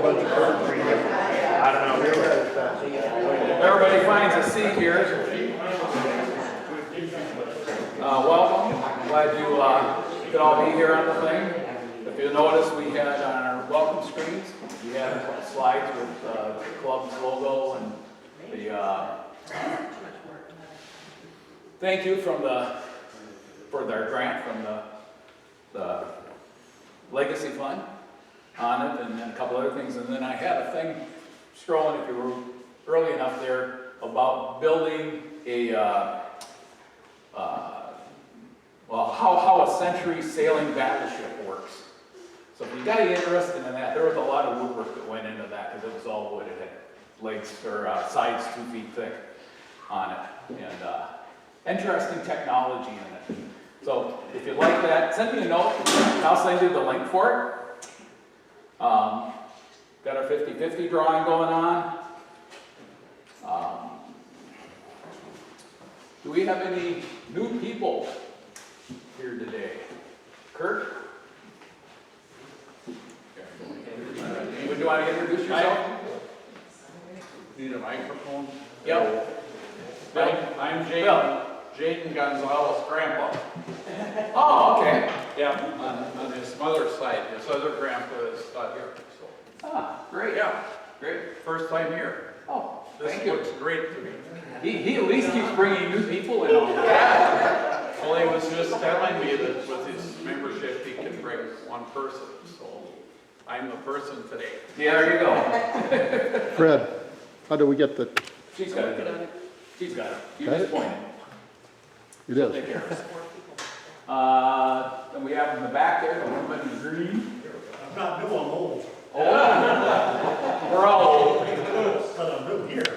I don't know. Everybody finds a seat here. Welcome. Glad you could all be here on the thing. If you notice, we had on our welcome screens, we had slides with the club's logo and the thank you for their grant from the Legacy Fund on it, and then a couple other things. And then I had a thing scrolling, if you were early enough there, about building a how a century sailing battleship works. So if you got interested in that, there was a lot of woodwork that went into that because it was all wood. It had legs or sides 2 feet thick on it, and interesting technology in it. So if you like that, send me a note. I'll send you the link for it. Got our 50-50 drawing going on. Do we have any new people here today? Kurt? Would you want to introduce yourself? Need a microphone? Yep. I'm Jaden Gonzalez' grandpa. Oh, okay. Yeah, on his mother's side. His other grandpa is not here. So. Ah, great. Yeah, Great. first time here. Oh, This thank you. looks great to me. He at least keeps bringing new people in. Well, he was just telling me that with his membership, he can bring one person. So I'm the person today. Yeah, there you go. Fred, how do we get the, She's got it. She's got it. You Got just it? point it. it She'll is? take care of it. And we have in the back there, the woman in green. I'm not new, I'm old. Oh, we're all old. But I'm new here.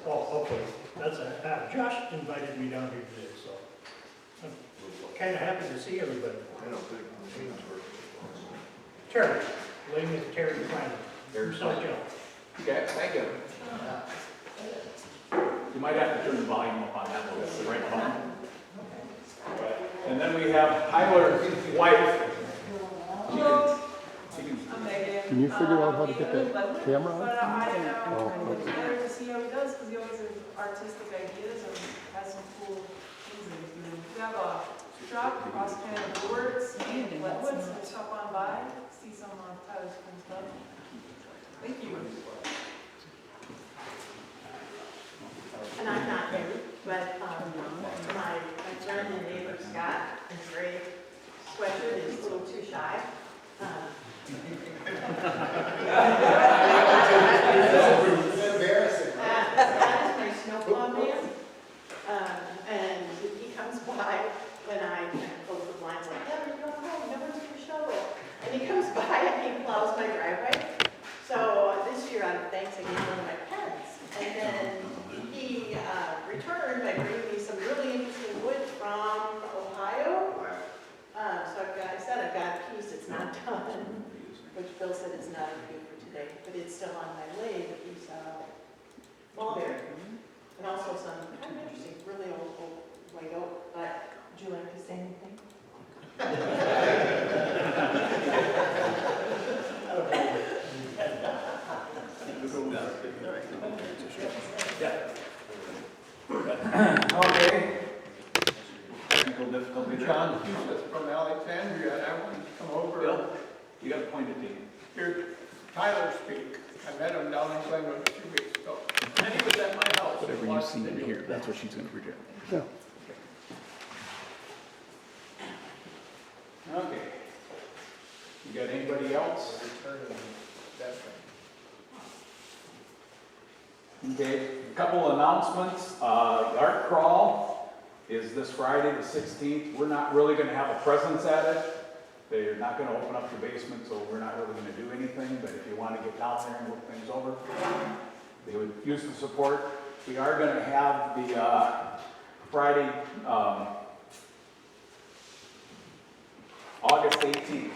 Oh, okay. That's Josh invited me down here today, so I'm kind of happy to see everybody. Terry, lady is Terry Klein. There's South Joe. Okay, thank you. You might have to turn the volume up on that one, that's the right button. And then we have Tyler's wife. Can you figure out how to get that camera on? But I don't know, Oh, I'm trying to get together to see how he does, because he always has artistic ideas and has some cool things that he's doing. We have a truck, cross kind of boards, and wetwoods, so stop on by, see some of Tyler's cool stuff. Thank you. And I'm not new, but my friend and neighbor Scott, his gray sweatshirt is a little too shy. Embarrassing. Scott is my snowplow man, and he comes by when I close the blinds like, yeah, you're going home, no one's going to shovel. And he comes by and he plows my driveway. So this year out of thanks, I gave him one of my pens. And then he returned by bringing me some really interesting wood from Ohio. So I've got a piece that's not done, which Bill said is not good for today, but it's still on my lathe, a piece of mulberry. And also some kind of interesting, really old white oak, but would you like to say anything? Okay. Technical difficulty. John Hughes from Alexandria, and I wanted to come over. Bill, you got to point it to you. Hear Tyler speak. I met him down in Glenwood a few weeks ago. And he was at my house. Whatever you see in here, that's what she's going to project. Yeah. Okay. You got anybody else? Okay, a couple announcements. The art crawl is this Friday, the 16th. We're not really going to have a presence at it. They're not going to open up the basement, so we're not really going to do anything. But if you want to get down there and look things over, they would use the support. We are going to have the Friday, August 18th.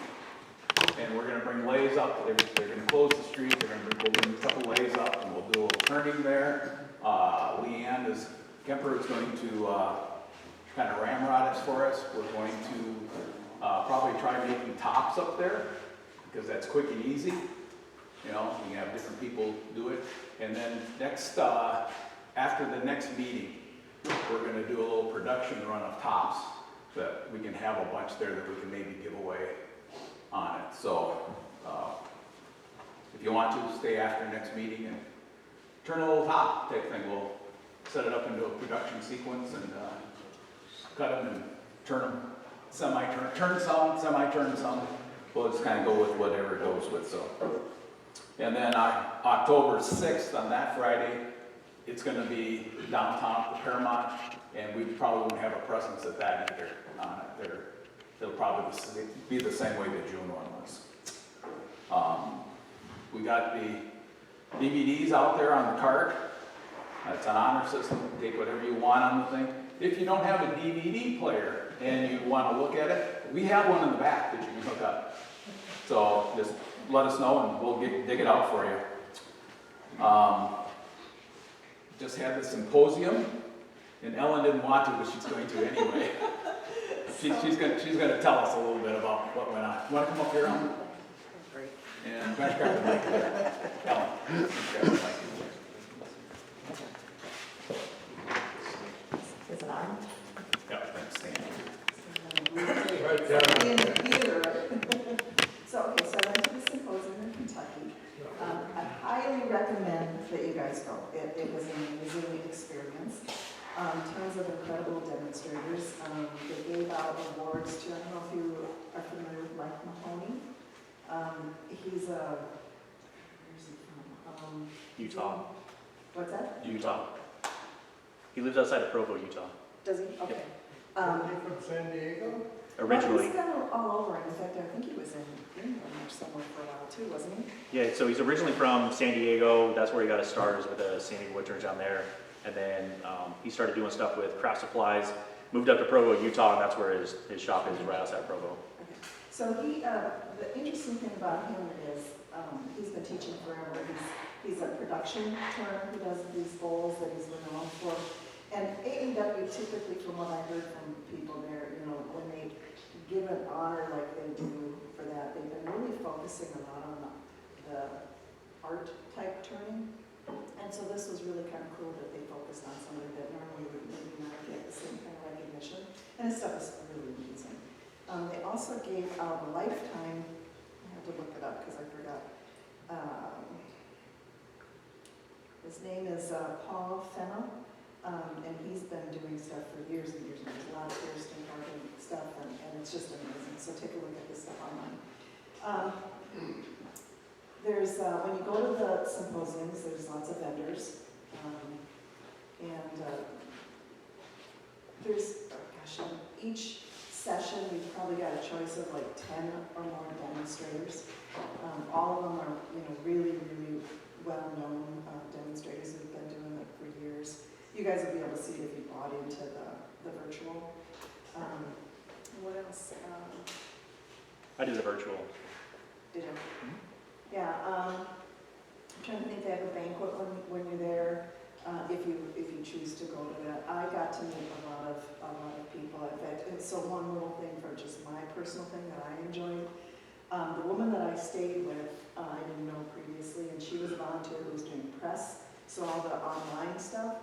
And we're going to bring lays up. They're going to close the street. We'll bring a couple lays up, and we'll do a little turning there. Leanne Kemper is going to kind of ramrod us for us. We're going to probably try making tops up there. because that's quick and easy. You know, you can have different people do it. And then next, after the next meeting, we're gonna do a little production run of tops that we can have a bunch there that we can maybe give away on it. So, if you want to, stay after next meeting and turn a little top type thing. We'll set it up into a production sequence and cut them and turn them, turn some, semi-turn some. We'll just kind of go with whatever it goes with, so. And then October 6th, on that Friday, it's gonna be downtown at the Paramount, and we probably won't have a presence at that either on it. It'll probably be the same way the June one was. We got the DVDs out there on the cart. It's an honor system. Take whatever you want on the thing. If you don't have a DVD player and you want to look at it, we have one in the back that you can hook up. So just let us know and we'll dig it out for you. Just had the symposium, and Ellen didn't want to, but she's going to anyway. She's going to tell us a little bit about what went on. You want to come up here, Ellen? Great. And grab the mic there. Ellen, grab the mic. Is it on? Yeah, thanks, Sandy. Right down. In the theater. So, okay, so I went to the symposium in Kentucky. I highly recommend that you guys go. It was an amazing experience. Tons of incredible demonstrators. They gave out awards to, I don't know if you are familiar with Mike Mahoney. He's a, where's he from? Utah. What's that? Utah. He lives outside of Provo, Utah. Does he? Okay. Isn't he from San Diego? Originally. Well, he's kind of all over. In fact, I think he was in England or somewhere for a while too, wasn't he? Yeah, so he's originally from San Diego. That's where he got his start, is with the Sandy Woodchurch down there. And then he started doing stuff with craft supplies, moved up to Provo, Utah, and that's where his shop is, right outside Provo. Okay. So he, the interesting thing about him is he's been teaching forever. He's a production term. He does these bowls that he's renowned for. And AEW, typically from what I heard from people there, you know, when they give an honor like they do for that, they've been really focusing a lot on the art type turning. And so this was really kind of cool that they focused on something that normally would maybe not get the same kind of recognition. And his stuff is really amazing. They also gave out a lifetime, I have to look it up because I forgot. His name is Paul Fenna. And he's been doing stuff for years and years and years, a lot of Kirsten Garden stuff, and it's just amazing. So take a look at this stuff online. There's, when you go to the symposiums, there's lots of vendors. There's, oh gosh, in each session, we've probably got a choice of like 10 or more demonstrators. All of them are, you know, really, really well-known demonstrators who've been doing it for years. You guys will be able to see it if you bought into the virtual. What else? I did the virtual. Did you? Yeah. I'm trying to think. They have a banquet when you're there. If you choose to go to that, I got to meet a lot of people. In fact, and so one little thing for just my personal thing that I enjoyed. The woman that I stayed with, I didn't know previously, and she was a volunteer who was doing press, so all the online stuff.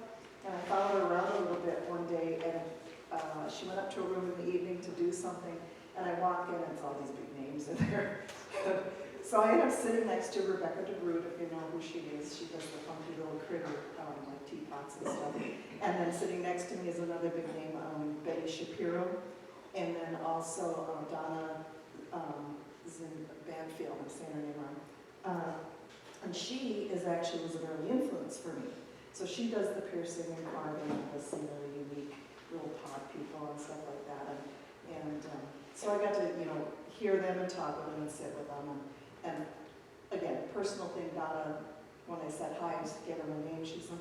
And I followed her around a little bit one day, and she went up to a room in the evening to do something, and I walk in, and it's all these big names in there. So I ended up sitting next to Rebecca DeGroot, if you know who she is. She does the funky little critter, like teapots and stuff. And then sitting next to me is another big name, Betty Shapiro, and then also Donna Banfield, I'm saying her name wrong. And she was an early influence for me. So she does the piercing and carving and does some really unique little pot people and stuff like that. And so I got to, you know, hear them and talk with them and sit with them. And again, personal thing, Donna, when I said hi, I just gave her my name, she's like,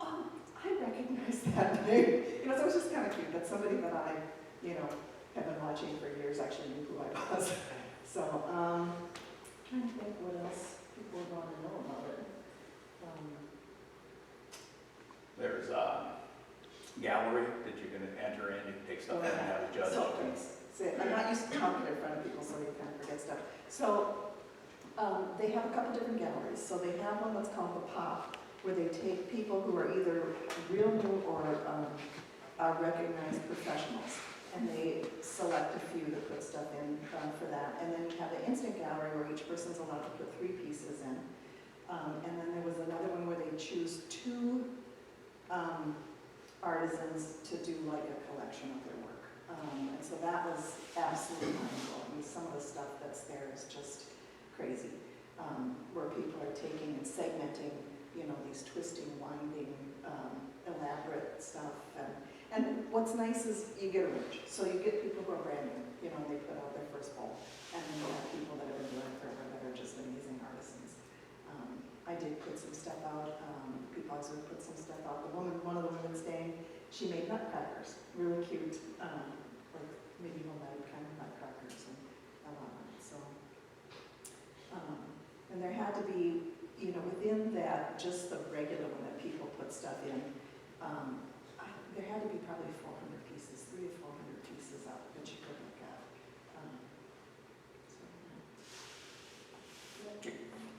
oh, I recognize that name. You know, so it was just kind of cute that somebody that I, you know, have been watching for years actually knew who I was. So, I'm trying to think what else people would want to know about it. There's a gallery that you're going to enter in. You can take stuff in and have a judge. So, I'm not used to talking in front of people, so you kind of forget stuff. So, They have a couple different galleries. So they have one that's called The Pop, where they take people who are either real new or are recognized professionals. And they select a few to put stuff in for that. And then you have the instant gallery where each person's allowed to put 3 pieces in. And then there was another one where they choose 2 artisans to do like a collection of their work. And so that was absolutely mind-blowing. Some of the stuff that's there is just crazy, where people are taking and segmenting, you know, these twisting, winding, elaborate stuff. And what's nice is you get a range. So you get people who are brand new, you know, they put out their first bowl. And then you have people that have been doing it forever that are just amazing artisans. I did put some stuff out. People also put some stuff out. One of the women staying, she made nutcrackers, really cute, like medieval night kind of nutcrackers and so. And there had to be, you know, within that, just the regular one that people put stuff in, there had to be probably 400 pieces, 300 to 400 pieces up that you could look at.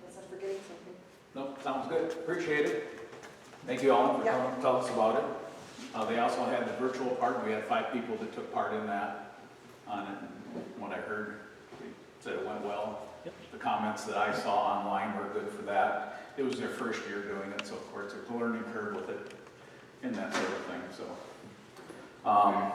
Unless I'm forgetting something. Nope, sounds good. Appreciate it. Thank you all for coming to tell us about it. They also had the virtual part. We had 5 people that took part in that on it. And what I heard, they said it went well. The comments that I saw online were good for that. It was their first year doing it, so of course there's a learning curve with it and that sort of thing. So, Hang on,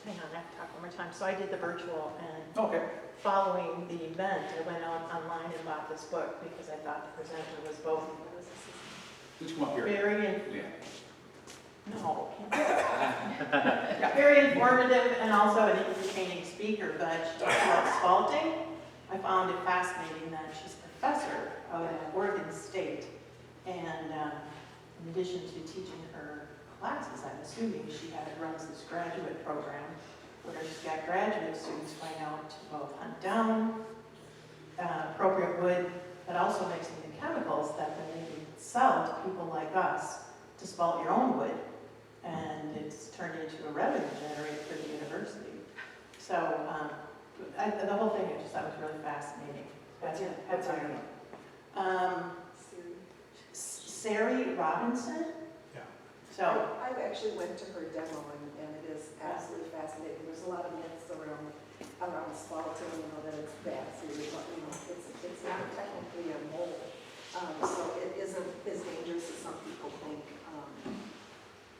I have to talk one more time. So I did the virtual, and okay. following the event, I went out online and bought this book because I thought the presenter was both Did you come up here? very, Yeah. no, very informative and also an entertaining speaker. But she talked about spalting. I found it fascinating that she's a professor out at Oregon State, and in addition to teaching her classes, I'm assuming she runs this graduate program where she's got graduate students going out to both hunt down appropriate wood, but also mixing the chemicals that then they can sell to people like us to spalt your own wood. And it's turned into a revenue generator for the university. So the whole thing I just thought was really fascinating. That's her name. Sari Robinson? Yeah. So, I actually went to her demo and it is absolutely fascinating. There's a lot of myths around spalting, you know, that it's bad for you, but, you know, it's not technically a mold. So it isn't as dangerous as some people think.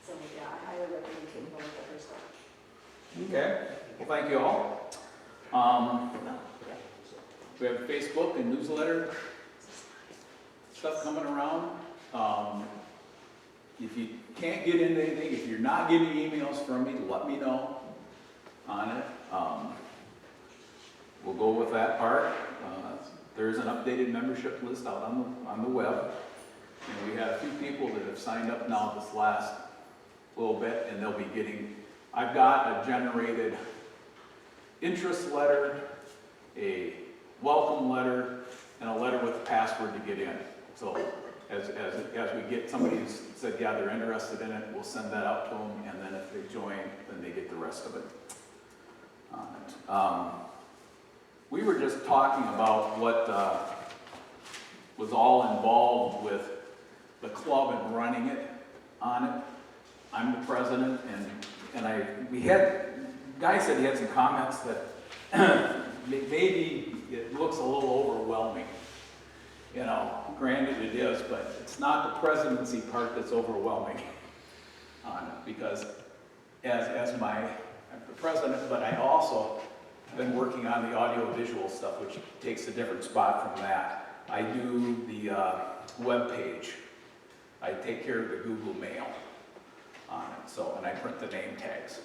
So yeah, I highly recommend taking a look at her stuff. Okay. Well, thank you all. We have Facebook and newsletter stuff coming around. If you can't get into anything, if you're not getting emails from me, let me know on it. We'll go with that part. There's an updated membership list out on the web. And we have a few people that have signed up now this last little bit, and they'll be getting, I've got a generated interest letter, a welcome letter, and a letter with a password to get in. So as we get somebody who's said, yeah, they're interested in it, we'll send that out to them, and then if they join, then they get the rest of it. We were just talking about what was all involved with the club and running it on it. I'm the president, and we had, Guy said he had some comments that maybe it looks a little overwhelming. You know, granted it is, but it's not the presidency part that's overwhelming on it, because I'm the president, but I also have been working on the audio-visual stuff, which takes a different spot from that. I do the web page. I take care of the Google Mail on it, so, and I print the name tags.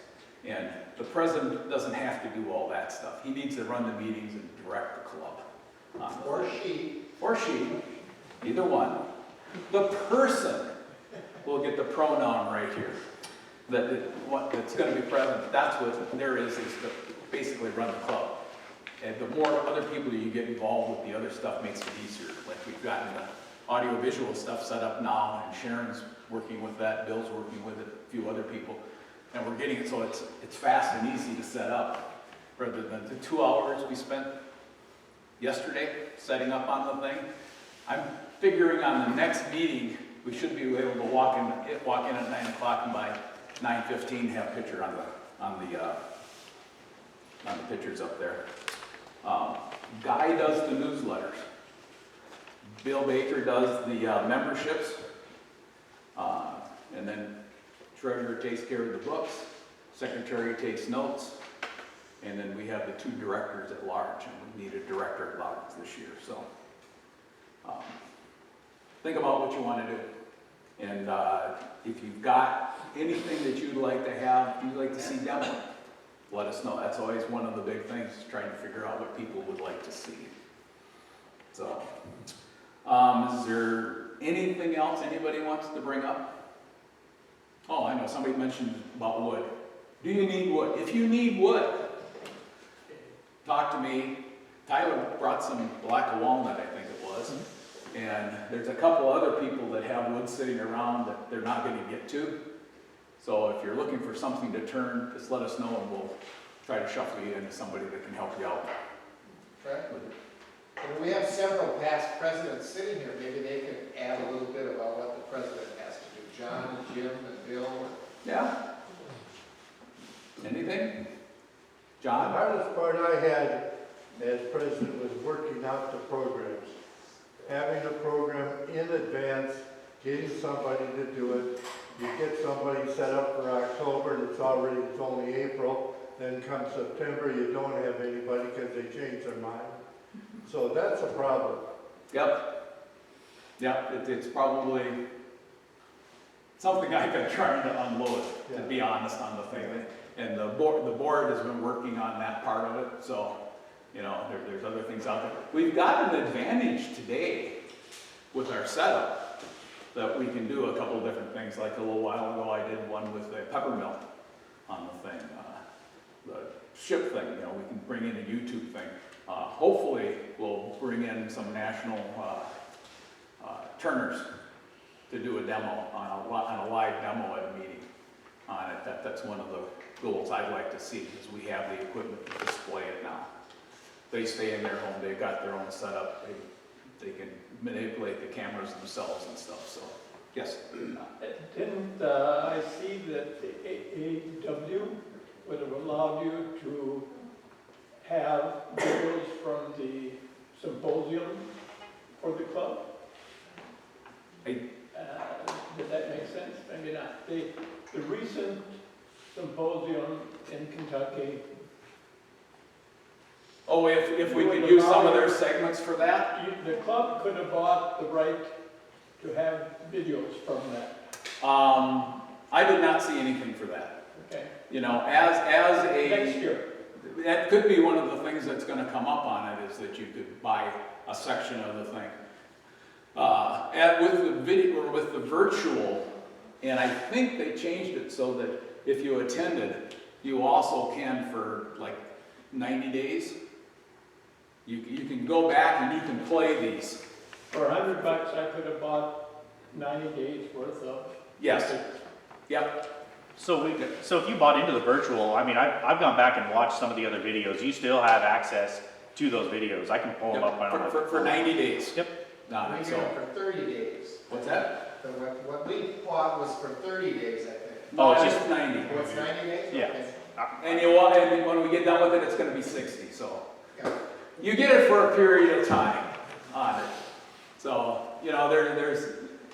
And the president doesn't have to do all that stuff. He needs to run the meetings and direct the club. Or she, either one. The person will get the pronoun right here. That's going to be present. That's what there is to basically run the club. And the more other people you get involved with, the other stuff makes it easier. Like we've gotten the audio-visual stuff set up now, and Sharon's working with that, Bill's working with it, a few other people. And we're getting it so it's fast and easy to set up, rather than the 2 hours we spent yesterday, setting up on the thing. I'm figuring on the next meeting, we should be able to walk in at 9 o'clock and by 9:15 have a picture on the pictures up there. Guy does the newsletters. Bill Baker does the memberships. And then treasurer takes care of the books, secretary takes notes, and then we have the 2 directors at large, and we need a director at large this year, so. Think about what you want to do. And if you've got anything that you'd like to have, you'd like to see demoed, let us know. That's always one of the big things, is trying to figure out what people would like to see. So, is there anything else anybody wants to bring up? Oh, I know, somebody mentioned about wood. Do you need wood? If you need wood, talk to me. Tyler brought some black walnut, I think it was. And there's a couple other people that have wood sitting around that they're not going to get to. So if you're looking for something to turn, just let us know and we'll try to shuffle you into somebody that can help you out. Right. And we have several past presidents sitting here. Maybe they could add a little bit about what the president has to do. John and Jim and Bill. Yeah? Anything? The John? hardest part I had as president was working out the programs. Having a program in advance, getting somebody to do it. You get somebody set up for October and it's only April. Then come September, you don't have anybody because they change their mind. So that's a problem. Yep. Yep, it's probably something I've been trying to unload, to be honest, on the thing. And the board has been working on that part of it, so, you know, there's other things out there. We've got an advantage today with our setup that we can do a couple different things. Like a little while ago, I did one with a pepper mill on the thing. The ship thing, you know, we can bring in a YouTube thing. Hopefully, we'll bring in some national turners to do a demo on a live demo at a meeting on it. That's one of the goals I'd like to see, because we have the equipment to display it now. They stay in their home, they've got their own setup, they can manipulate the cameras themselves and stuff, so, yes? Didn't I see that the AAW would have allowed you to have videos from the symposium for the club? Did that make sense? Maybe not. The recent symposium in Kentucky. Oh, if we could use some of their segments for that? The club could have bought the right to have videos from that. I did not see anything for that. Okay. You know, as a... Next year. That could be one of the things that's going to come up on it, is that you could buy a section of the thing. With the video, or with the virtual, and I think they changed it so that if you attended, you also can for like 90 days. You can go back and you can play these. For $100, I could have bought 90 days worth of. Yes. Yep. So if you bought into the virtual, I mean, I've gone back and watched some of the other videos. You still have access to those videos. I can pull them up. For 90 days. Yep. We got it for 30 days. What's that? So what we bought was for 30 days, I think. Oh, it's just 90. Oh, it's 90 days? Yeah. Okay. And when we get done with it, it's going to be 60. So Yeah. you get it for a period of time on it. So, you know,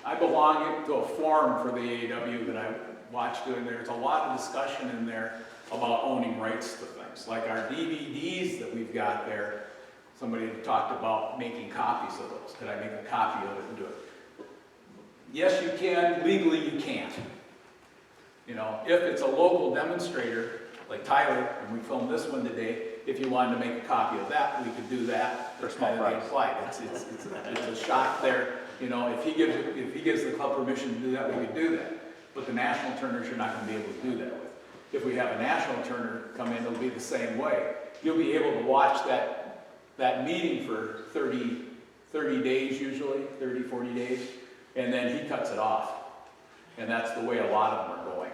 I belong to a forum for the AAW that I watched doing. There's a lot of discussion in there about owning rights to things. Like our DVDs that we've got there, somebody talked about making copies of those. Could I make a copy of it and do it? Yes, you can. Legally, you can't. You know, if it's a local demonstrator, like Tyler, and we filmed this one today, if you wanted to make a copy of that, we could do that. For a small price. It's a shot there. You know, if he gives the club permission to do that, we could do that. But the national turners, you're not going to be able to do that with. If we have a national turner come in, it'll be the same way. You'll be able to watch that meeting for 30 days usually, 30, 40 days, and then he cuts it off. And that's the way a lot of them are going.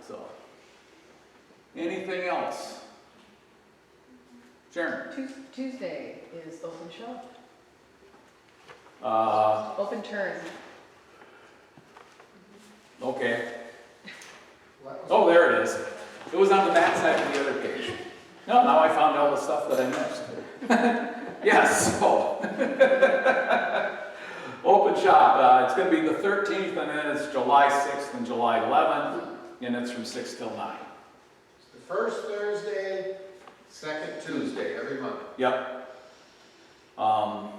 So, anything else? Sharon? Tuesday is open show, Uh, open turn. okay. Oh, there it is. It was on the back side of the other page. No, now I found all the stuff that I missed. Yes, so. Open shop, it's gonna be the 13th, and then it's July 6th and July 11th, and it's from 6 till 9. The first Thursday, second Tuesday, every month, Yep. from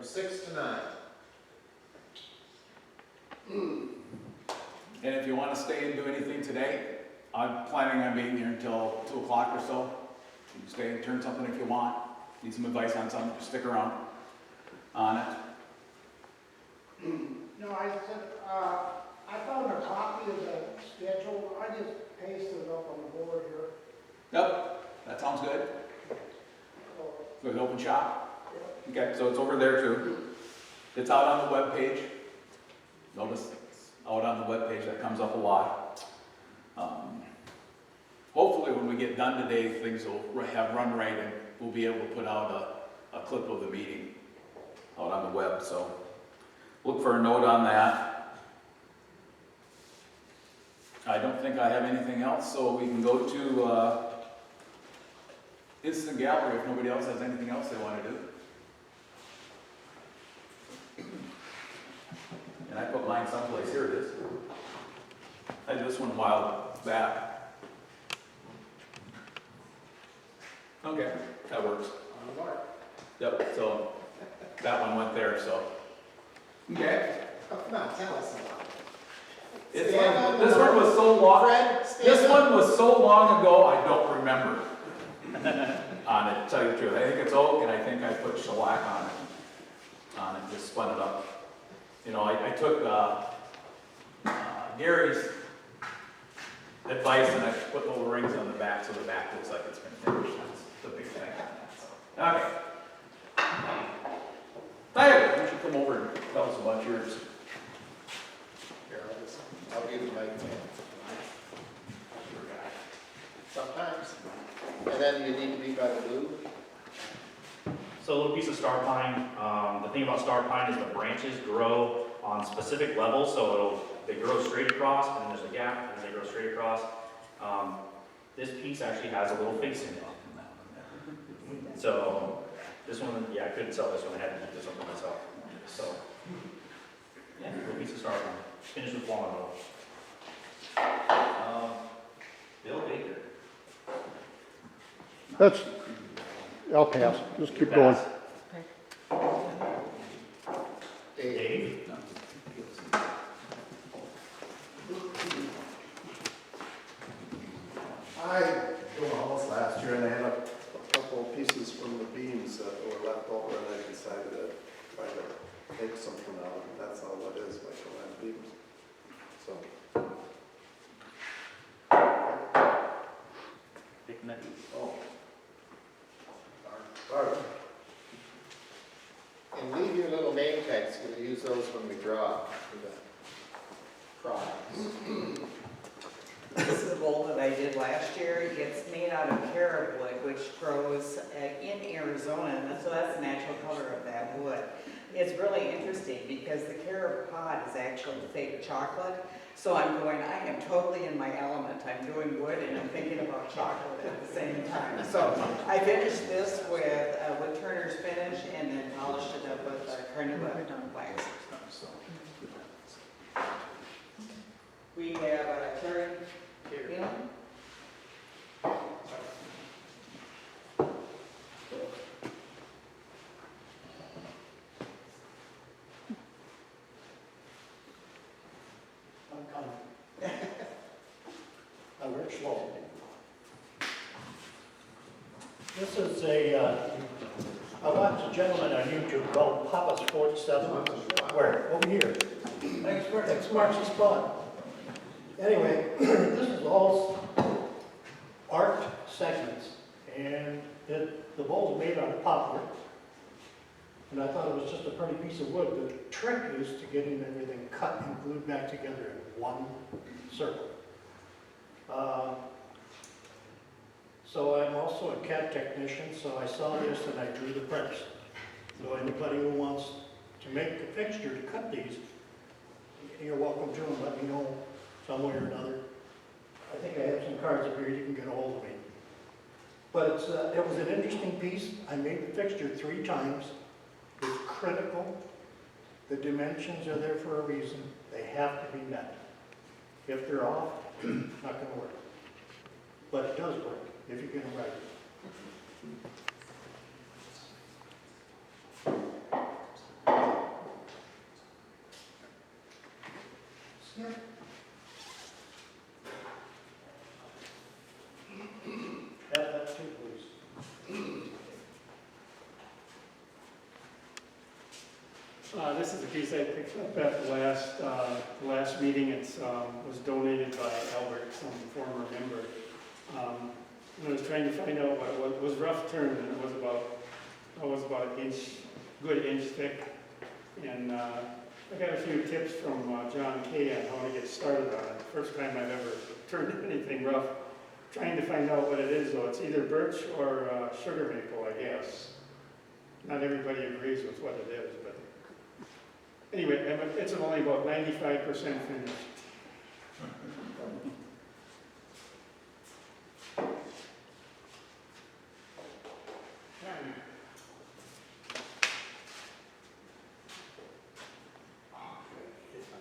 6 to 9. And if you want to stay and do anything today, I'm planning on being here until 2 o'clock or so. You can stay and turn something if you want. Need some advice on something, just stick around on it. No, I said, I found a copy of the schedule, I just pasted it up on the board here. Yep, that sounds good. So, For the open shop? Okay, so it's over there too. It's out on the web page. Notice it's out on the web page, that comes up a lot. Hopefully when we get done today, things will have run right and we'll be able to put out a clip of the meeting out on the web, so look for a note on that. I don't think I have anything else, so we can go to Instant Gallery if nobody else has anything else they want to do. And I put mine someplace, here it is. I did this one a while back. Okay, that works. On the mark. Yep, so that one went there, so. Okay. Oh, come on, tell us about it. This Stand on the one mark. was so long, Fred, stand this up. one was so long ago, I don't remember on it, to tell you the truth. I think it's oak, and I think I put shellac on it, just spun it up. You know, I took Gary's advice and I put little rings on the back so the back looks like it's been finished. That's the big thing on that. So. Okay. Tyler, why don't you come over and tell us about yours? Here, I'll give you my pen. Sometimes. And then you need to be by the blue. So a little piece of star pine. The thing about star pine is the branches grow on specific levels, so they grow straight across, and then there's a gap, and then they grow straight across. This piece actually has a little face in it. So this one, yeah, I couldn't sell this one. I had to keep this one for myself. So yeah, a little piece of star pine, finished with walnut. Bill Baker. That's, I'll pass, just keep going. Dave. I built a house last year and I had a couple of pieces from the beams that were left over and I decided to try to take something out. And that's all it is, microline beams. So. Picking that. Oh. Sorry. And leave your little name tags, we'll use those when we draw for the prize. This is a bowl that I did last year. It's made out of carob wood, which grows in Arizona, and so that's the natural color of that wood. It's really interesting because the carob pod is actually fake chocolate. So I'm going, I am totally in my element. I'm doing wood and I'm thinking about chocolate at the same time. So I finished this with Turner's finish and then polished it up with Carnauba wax. We have Terry. Yeah. I'm coming. I'm Rich Sloan. This is I watched a gentleman on YouTube called Papa's 47. Where? Over here. Next March's spot. Anyway, this is all art segments, and the bowl's made out of poplar. And I thought it was just a pretty piece of wood. The trick is to getting everything cut and glued back together in one circle. So I'm also a CAD technician, so I saw this and I drew the prints. So anybody who wants to make a fixture to cut these, you're welcome to, and let me know some way or another. I think I have some cards up here, you can get a hold of me. But it was an interesting piece. I made the fixture 3 times. It's critical. The dimensions are there for a reason. They have to be met. If they're off, it's not going to work. But it does work if you get them right. Have that too, please. This is a piece I picked up at the last meeting. It was donated by Albert, some former member. I was trying to find out what was rough term, and it was about an good inch thick. And I got a few tips from John Kay on how to get started on it. First time I've ever turned anything rough. Trying to find out what it is, though. It's either birch or sugar maple, I guess. Not everybody agrees with what it is, but anyway, it's only about 95% finished.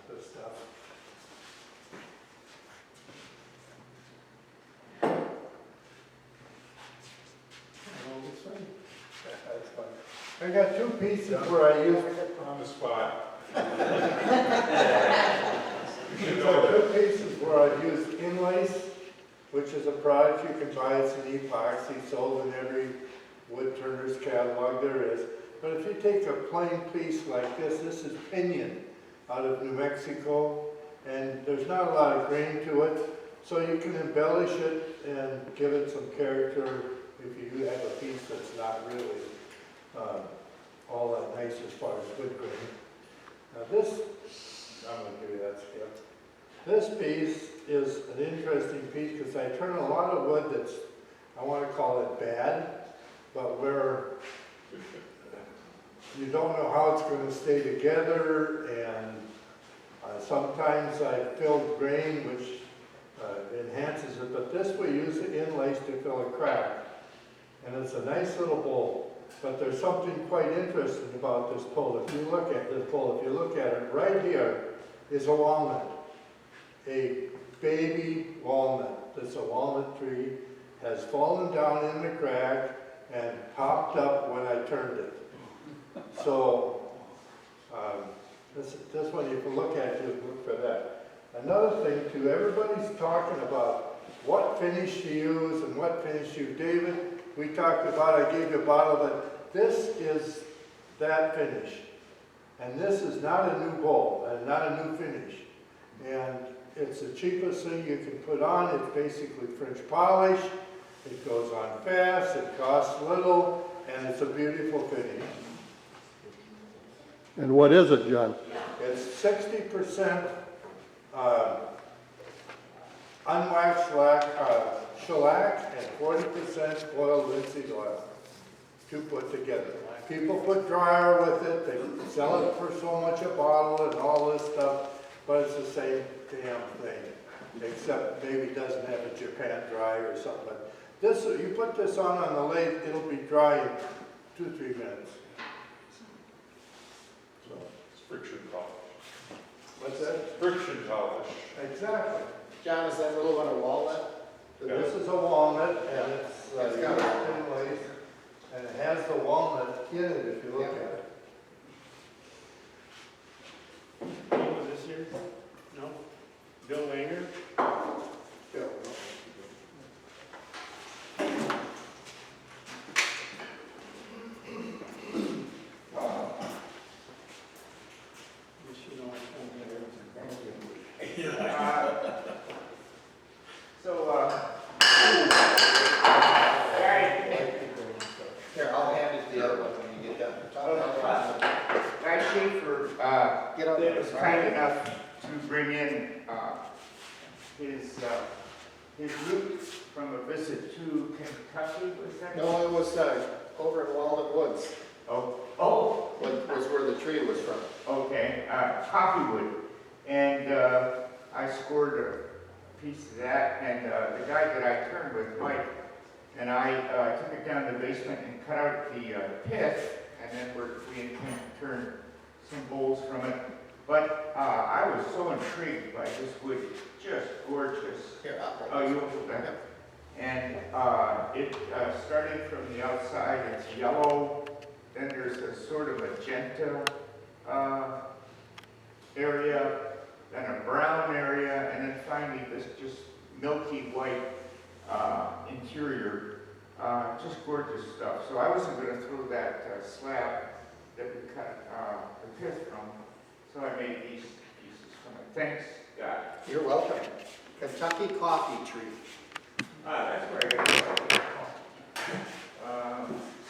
This stuff. That's fine. I got 2 pieces where I use On the spot. So 2 pieces where I've used inlays, which is a product you can buy. It's an epoxy sold in every wood turner's catalog there is. But if you take a plain piece like this is pinion out of New Mexico, and there's not a lot of grain to it, so you can embellish it and give it some character if you have a piece that's not really all that nice as far as wood grain. Now this, I'm going to give you that skip. This piece is an interesting piece because I turn a lot of wood that's, I want to call it bad, but where you don't know how it's going to stay together, and sometimes I fill grain which enhances it, but this we use the inlays to fill a crack. And it's a nice little bowl. But there's something quite interesting about this pole. If you look at this pole, if you look at it, right here is a walnut. A baby walnut. That's a walnut tree, has fallen down in the crack and popped up when I turned it. So this one you can look at, just look for that. Another thing too, everybody's talking about what finish to use and what finish to use. David, we talked about, I gave you a bottle, but this is that finish. And this is not a new bowl and not a new finish. And it's the cheapest thing you can put on. It's basically French polish. It goes on fast, it costs little, and it's a beautiful finish. And what is it, John? It's 60% unwaxed shellac and 40% oiled linseed oil to put together. People put dryer with it, they sell it for so much a bottle and all this stuff, but it's the same damn thing, except maybe it doesn't have a Japan dry or something. But this, you put this on the lathe, it'll be dry in 2-3 minutes. So It's friction polish. what's that? Friction polish. Exactly. John, is that little one a walnut? This is a walnut, and it's got a thin lace, and it has the walnut in it if you look at it. What was this here? No? Bill Langer? Bill. You should know I can't get everything. Here, I'll hand it to the other one when you get done. Guy Schaefer, was kind enough to bring in his his route from a visit to Kentucky, was that? No, it was over in Walden Woods, Oh, was where the tree was from. okay, Coffeewood. And I scored a piece of that, and the guy that I turned with, Mike, and I took it down to the basement and cut out the pith, and then we intend to turn some bowls from it. But I was so intrigued by this wood, just gorgeous. Here, I'll hold Oh, this. you will back up. And it starting from the outside, it's yellow. Then there's a sort of magenta area, then a brown area, and then finally this just milky white interior. Just gorgeous stuff. So I wasn't going to throw that slab that we cut the pith from. So I made these pieces from it. Thanks, God. You're welcome. Kentucky coffee tree. That's where I got it.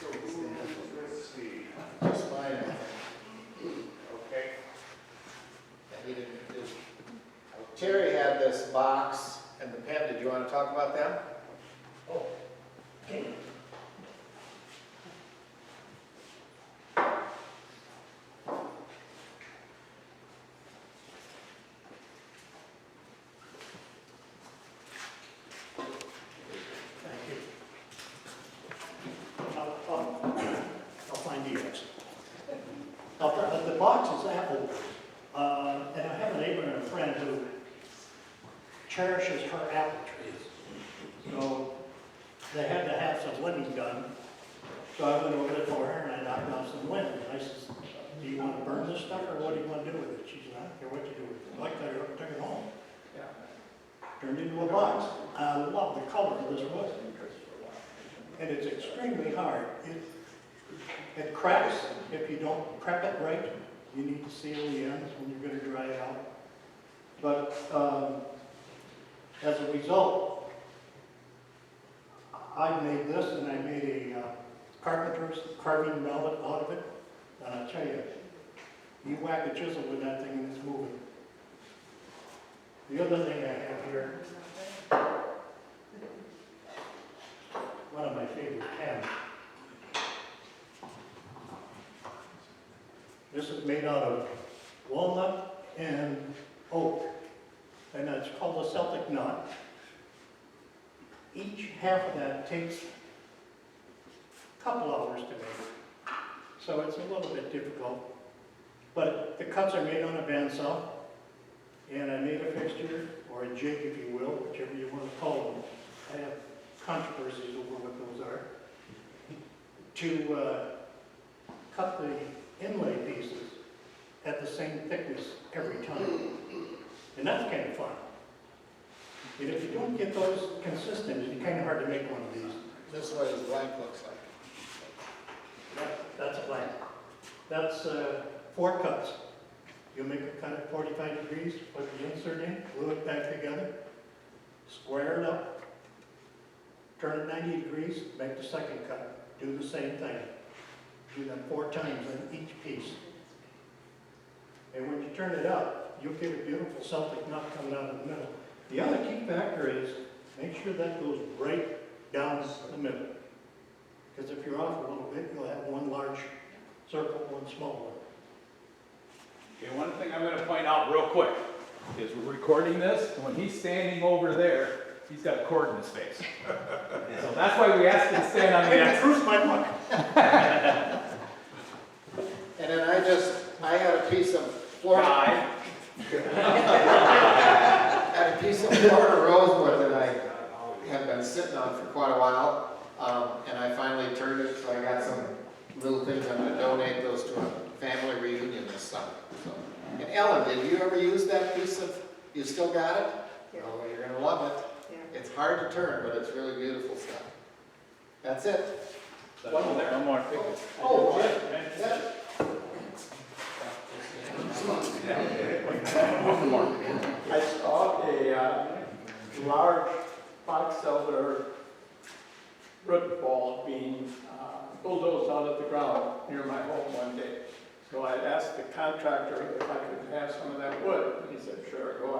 So let's see. Just mine, I think. Okay. And he didn't do. Terry had this box and the pen. Did you want to talk about them? Oh, okay. Thank you. I'll find the X. The box is apple, and I have a neighbor and a friend who cherishes her apple trees. So they had to have some limbing done. So I went over there for her and I knocked off some limbs. And I says, do you want to burn this stuff or what do you want to do with it? She said, I don't care what you do with it. I like that, I took it home. Turned into a box. I love the color of this wood. And it's extremely hard. It cracks if you don't prep it right. You need to seal the ends when you're going to dry it out. But as a result, I made this and I made a carpenter's carving mallet out of it. And I tell you, you whack a chisel with that thing and it's moving. The other thing I have here, one of my favorite pens. This is made out of walnut and oak, and it's called a Celtic knot. Each half of that takes a couple hours to make, so it's a little bit difficult. But the cuts are made on a bandsaw, and I made a fixture, or a jig if you will, whichever you want to call them. I have controversies over what those are. To cut the inlay pieces at the same thickness every time. And that's kind of fun. And if you don't get those consistent, it's kind of hard to make one of these. This is what his blank looks like. That's a blank. That's 4 cuts. You make a cut at 45 degrees, put the insert in, glue it back together, square it up, turn it 90 degrees, make the second cut. Do the same thing. Do that 4 times on each piece. And when you turn it up, you'll get a beautiful Celtic knot coming out of the middle. The other key factor is make sure that goes right down the middle. Because if you're off a little bit, you'll have one large circle, one small one. Okay, one thing I'm gonna point out real quick is we're recording this, and when he's standing over there, he's got a cord in his face. So that's why we asked him to stand on the It end. proves my luck. And then I had a piece of Florida. Had a piece of Florida rosewood that I had been sitting on for quite a while, and I finally turned it, so I got some little things. I'm going to donate those to a family reunion this summer. So. And Ellen, did you ever use that piece of? You still got it? Yeah. Oh, you're going to love it. Yeah. It's hard to turn, but it's really beautiful stuff. That's it. One more. Oh, yeah. I saw a large box elder root ball being bulldozed out of the ground near my home one day. So I asked the contractor if I could have some of that wood, and he said, sure, go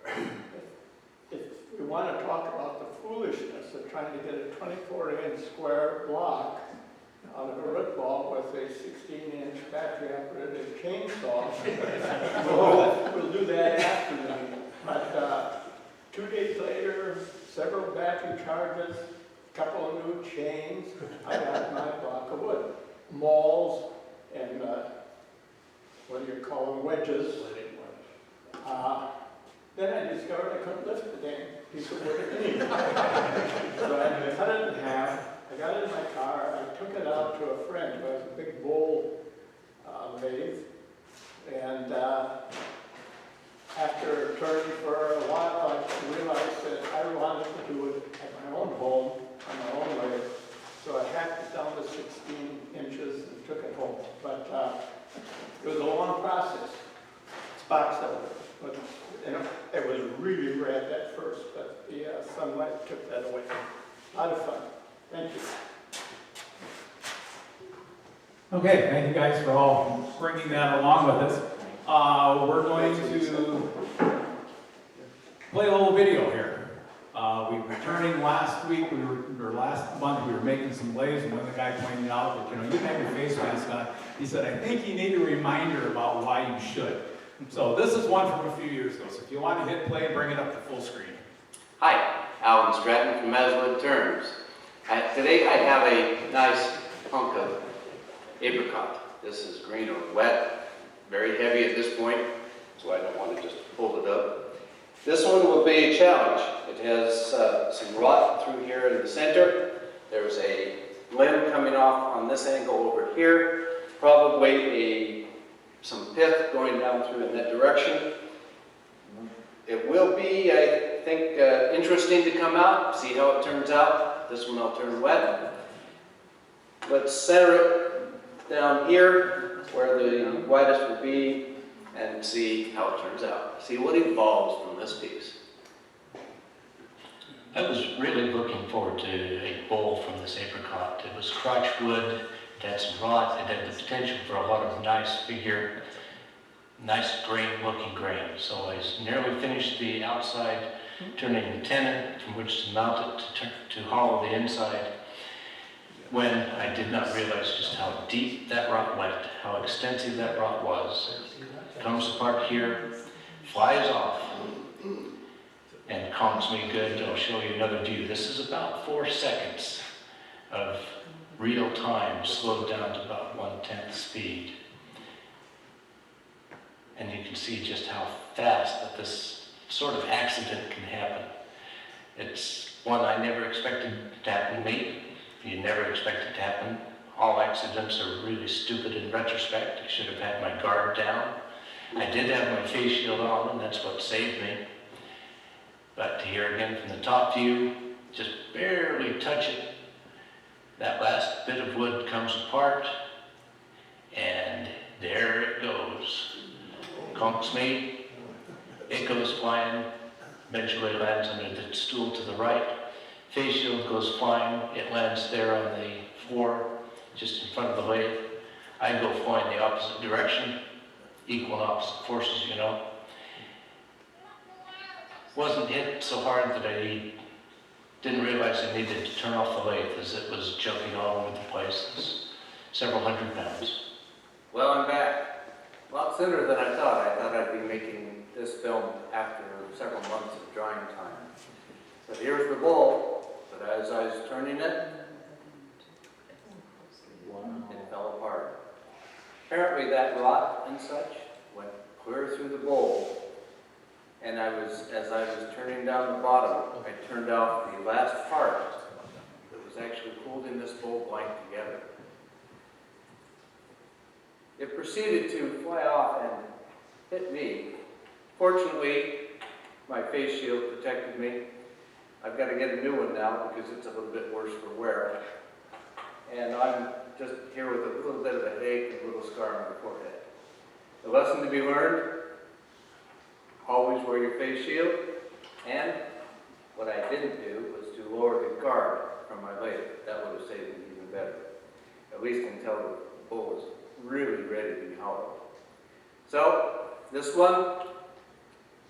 ahead. If want to talk about the foolishness of trying to get a 24-inch square block out of a root ball with a 16-inch battery-operated chainsaw. We'll do that after the meeting. But 2 days later, several battery charges, a couple of new chains. I got my block of wood. Mauls and what do you call them, wedges. Then I discovered I couldn't lift the damn piece of wood anyway. So I cut it in half. I got it in my car. I took it out to a friend who has a big bowl lathe. And after turning for a while, I realized that I wanted to do it at my own home, on my own lathe. So I hacked it down to 16 inches and took it home. But it was a long process. It's box elder. But it was really red at first, but the sunlight took that away. A lot of fun. Thank you. Okay, thank you guys for all bringing that along with us. We're going to play a little video here. We were returning last week, or last month, we were making some lathes, and when the guy pointed out that, you didn't have your face mask on, he said, I think you need a reminder about why you should. So this is one from a few years ago, so if you want to hit play, bring it up to full screen. Hi, Alan Stratton from Maswood Terms. Today I have a nice hunk of apricot. This is green or wet, very heavy at this point, so I don't want to just pull it up. This one will be a challenge. It has some rot through here in the center. There's a limb coming off on this angle over here, probably some pith going down through in that direction. It will be, I think, interesting to come out, see how it turns out. This one I'll turn wet. Let's center it down here where the widest will be and see how it turns out. See what evolves from this piece. I was really looking forward to a bowl from this apricot. It was crotch wood, it had some rot, it had the potential for a lot of nice figure, nice looking grain. So I nearly finished the outside, turning the tenon from which to mount it to hollow the inside, when I did not realize just how deep that rot went, how extensive that rot was. It comes apart here, flies off, and conks me good. I'll show you another view. This is about 4 seconds of real time, slowed down to about 1/10 speed. And you can see just how fast that this sort of accident can happen. It's one I never expected to happen to me. You never expect it to happen. All accidents are really stupid in retrospect. I should have had my guard down. I did have my face shield on, and that's what saved me. But here again from the top view, just barely touch it. That last bit of wood comes apart, and there it goes. Conks me, it goes flying, eventually lands under the stool to the right. Face shield goes flying, it lands there on the floor, just in front of the lathe. I go flying the opposite direction, equal and opposite forces, Wasn't hit so hard that I didn't realize I needed to turn off the lathe as it was jumping all over the place. It's several hundred pounds. Well, I'm back. A lot sooner than I thought. I thought I'd be making this film after several months of drying time. But here's the bowl. But as I was turning it, it fell apart. Apparently that rot and such went clear through the bowl. And as I was turning down the bottom, I turned off the last part that was actually holding this bowl blank together. It proceeded to fly off and hit me. Fortunately, my face shield protected me. I've got to get a new one now because it's a little bit worse for wear. And I'm just here with a little bit of a headache and a little scar on my forehead. The lesson to be learned, always wear your face shield. And what I didn't do was to lower the guard from my lathe. That would have saved me even better. At least until the bowl was really ready to be hollowed. So, this one,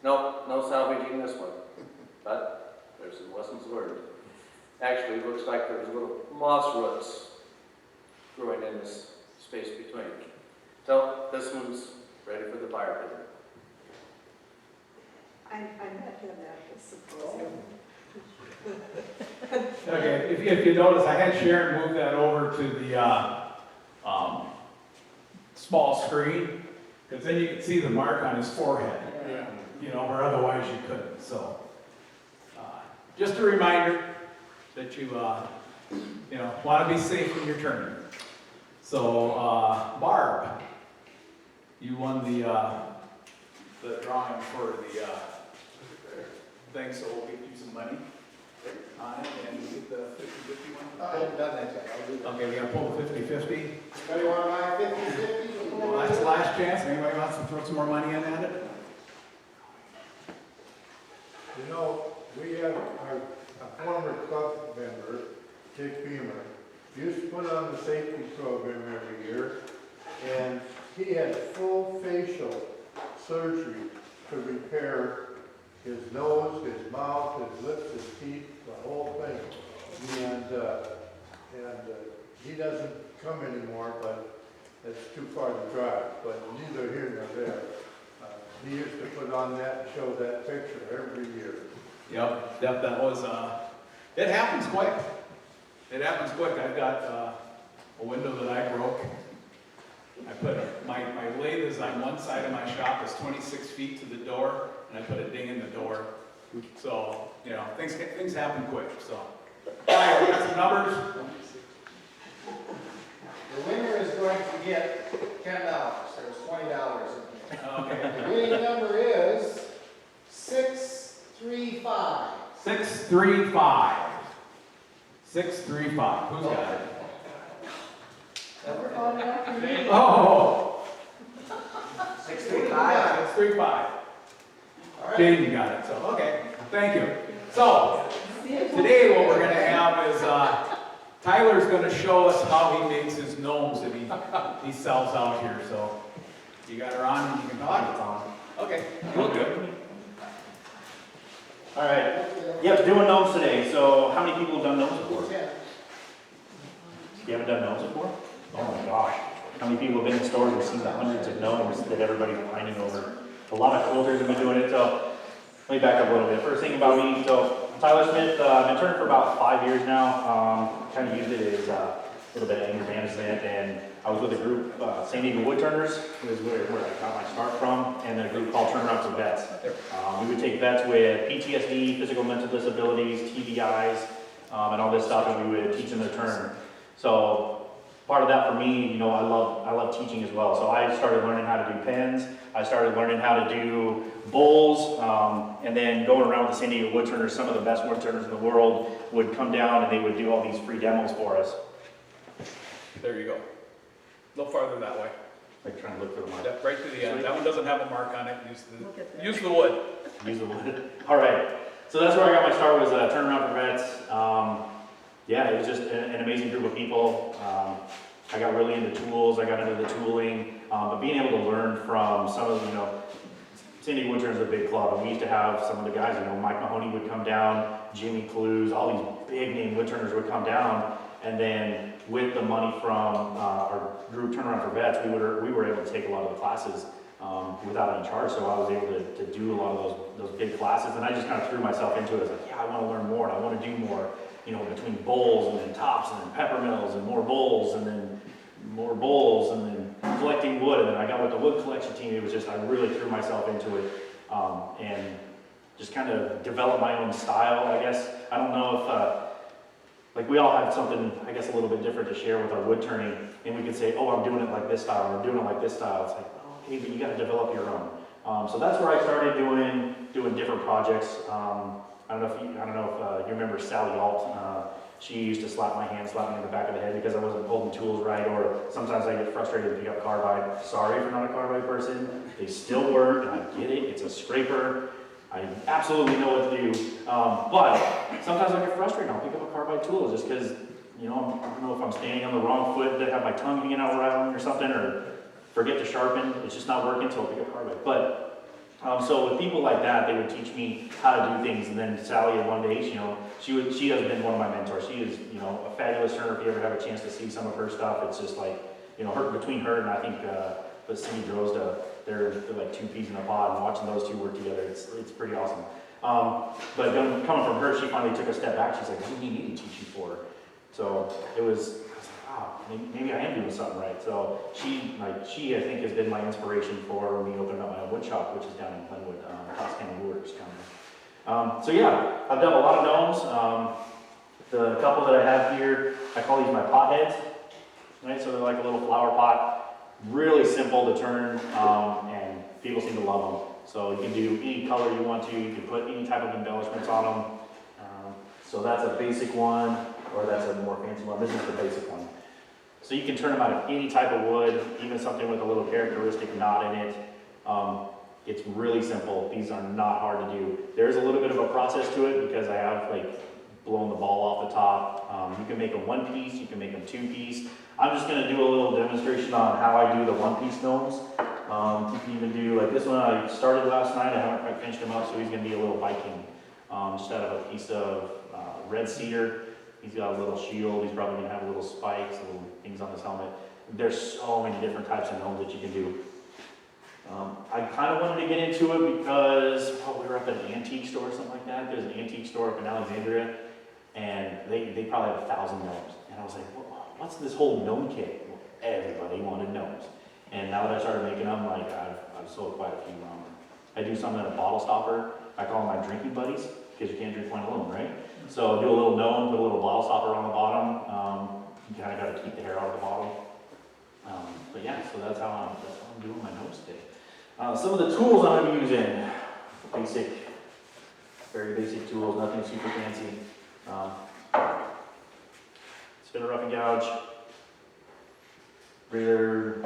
no salvaging this one. But There's some lessons learned. Actually, it looks like there's little moss roots growing in this space between. So this one's ready for the fire pit. I met him at the symposium. Okay, if you notice, I had Sharon move that over to the small screen, because then you can see the mark on his forehead. Yeah. You know, where otherwise you couldn't. So, just a reminder that you want to be safe when you're turning. So, Barb, you won the drawing for the thing, so we'll get you some money on it, and you get the 50-50 one. I haven't done that yet, I'll do that. Okay, we gotta pull the 50-50. Anybody want to buy 50/50? Well, that's the last chance. Anybody wants to throw some more money in at it? You know, we have a former club member, Dick Beamer, used to put on the safety program every year, and he had full facial surgery to repair his nose, his mouth, his lips, his teeth, the whole thing. And he doesn't come anymore, but it's too far to drive, but neither here nor there. He used to put on that and show that picture every year. Yep, that was, it happens quick. It happens quick. I've got a window that I broke. I put my lathe is on one side of my shop, is 26 feet to the door, and I put a ding in the door. So, you know, things happen quick, so. All right, we got some numbers. The winner is going to get $10. There's $20 in there. Okay. The winning number is 635. 635. 635. Who's got it? Oh! 635. 635. Jaden got it, so, okay, thank you. So, today what we're gonna have is, Tyler's gonna show us how he makes his gnomes that he sells out here, so. You got her on, and you can talk. It's on. Okay, you look good. All right, yep, doing gnomes today. So how many people have done gnomes before? You haven't done gnomes before? Oh my gosh. How many people have been in stores and seen the hundreds of gnomes that everybody's whining over? A lot of quilters have been doing it, so let me back up a little bit. First thing about me, so I'm Tyler Smith. I've been turning for about 5 years now. Kind of used it as a little bit of anger management, and I was with a group, San Diego Woodturners, is where I got my start from, and then a group called Turnaround for Vets. We would take vets with PTSD, physical mental disabilities, TBIs, and all this stuff, and we would teach them their turn. So part of that for me, you know, I love teaching as well. So I started learning how to do pens. I started learning how to do bowls, and then going around with the San Diego Woodturners, some of the best woodturners in the world would come down and they would do all these free demos for us. There you go. A little farther that way. Like trying to look for the mark. Yep, right to the end. That one doesn't have a mark on it. Use the wood. Use the wood. All right. So that's where I got my start, was Turnaround for Vets. Yeah, it was just an amazing group of people. I got really into tools. I got into the tooling, but being able to learn from some of, you know, San Diego Woodturners is a big club, and we used to have some of the guys, you know, Mike Mahoney would come down, Jimmy Clues, all these big name woodturners would come down, and then with the money from our group Turnaround for Vets, we were able to take a lot of the classes without any charge, so I was able to do a lot of those big classes, and I just kind of threw myself into it. I was like, yeah, I want to learn more, and I want to do more, you know, between bowls and then tops and then pepper mills and more bowls and then more bowls and then collecting wood, and then I got with the wood collection team. It was just, I really threw myself into it and just kind of developed my own style, I guess. I don't know if, like we all have something, I guess, a little bit different to share with our wood turning, and we could say, oh, I'm doing it like this style, or I'm doing it like this style. It's like, oh, okay, but you got to develop your own. So that's where I started doing different projects. I don't know if you remember Sally Alt. She used to slap my hand, slap me in the back of the head because I wasn't holding tools right, or sometimes I get frustrated to pick up carbide. Sorry if you're not a carbide person. They still work, and I get it. It's a scraper. I absolutely know what to do. But sometimes I get frustrated. I'll pick up a carbide tool just because, you know, I don't know if I'm standing on the wrong foot to have my tongue hanging out around or something, or forget to sharpen. It's just not working, so I'll pick up carbide. But So with people like that, they would teach me how to do things, and then Sally, one day, she has been one of my mentors. She is, a fabulous turner. If you ever have a chance to see some of her stuff, it's just like, between her and I think, but Cindy Drozda, they're like two peas in a pod, and watching those two work together, it's pretty awesome. But coming from her, she finally took a step back. She's like, what do you need to teach you for? So I was like, wow, maybe I am doing something right. So she, I think, has been my inspiration for me opening up my own wood shop, which is down in Glenwood, Cox County Woodworks County. So yeah, I've done a lot of gnomes. The couple that I have here, I call these my pot heads, right? So they're like a little flower pot, really simple to turn, and people seem to love them. So you can do any color you want to, you can put any type of embellishments on them. So that's a basic one, or that's a more fancy one. This is the basic one. So you can turn them out of any type of wood, even something with a little characteristic knot in it. It's really simple. These are not hard to do. There's a little bit of a process to it because I have blown the ball off the top. You can make them one piece, you can make them two piece. I'm just gonna do a little demonstration on how I do the one piece gnomes. You can even do, like this one I started last night, I haven't quite finished him up, so he's gonna be a little Viking. Just out of a piece of red cedar. He's got a little shield, he's probably gonna have little spikes, little things on his helmet. There's so many different types of gnomes that you can do. I kind of wanted to get into it because we were up at an antique store or something like that. There's an antique store up in Alexandria, and they probably have 1,000 gnomes. And I was like, what's this whole gnome kit? Well, everybody wanted gnomes. And now that I started making them, I've sold quite a few. I do something in a bottle stopper. I call them my drinking buddies, because you can't drink one alone, right? So I do a little gnome, put a little bottle stopper on the bottom. You kind of got to keep the hair out of the bottle. But yeah, so that's how I'm doing my gnomes today. Some of the tools I'm using, very basic tools, nothing super fancy. Spinner rough and gouge, regular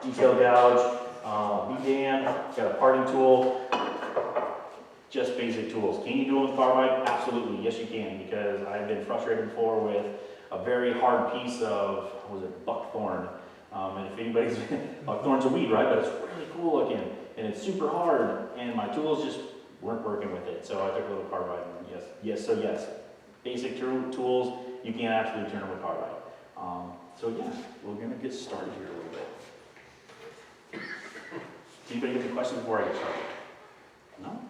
detail gouge, bead-dan, got a parting tool, just basic tools. Can you do it with carbide? Absolutely, yes you can, because I've been frustrated before with a very hard piece of, buckthorn. And if anybody's, buckthorn's a weed, right? But it's really cool looking, and it's super hard, and my tools just weren't working with it. So I took a little carbide, and yes. Basic tools, you can absolutely turn them with carbide. So yeah, we're gonna get started here a little bit. Anybody have any questions before I get started? No?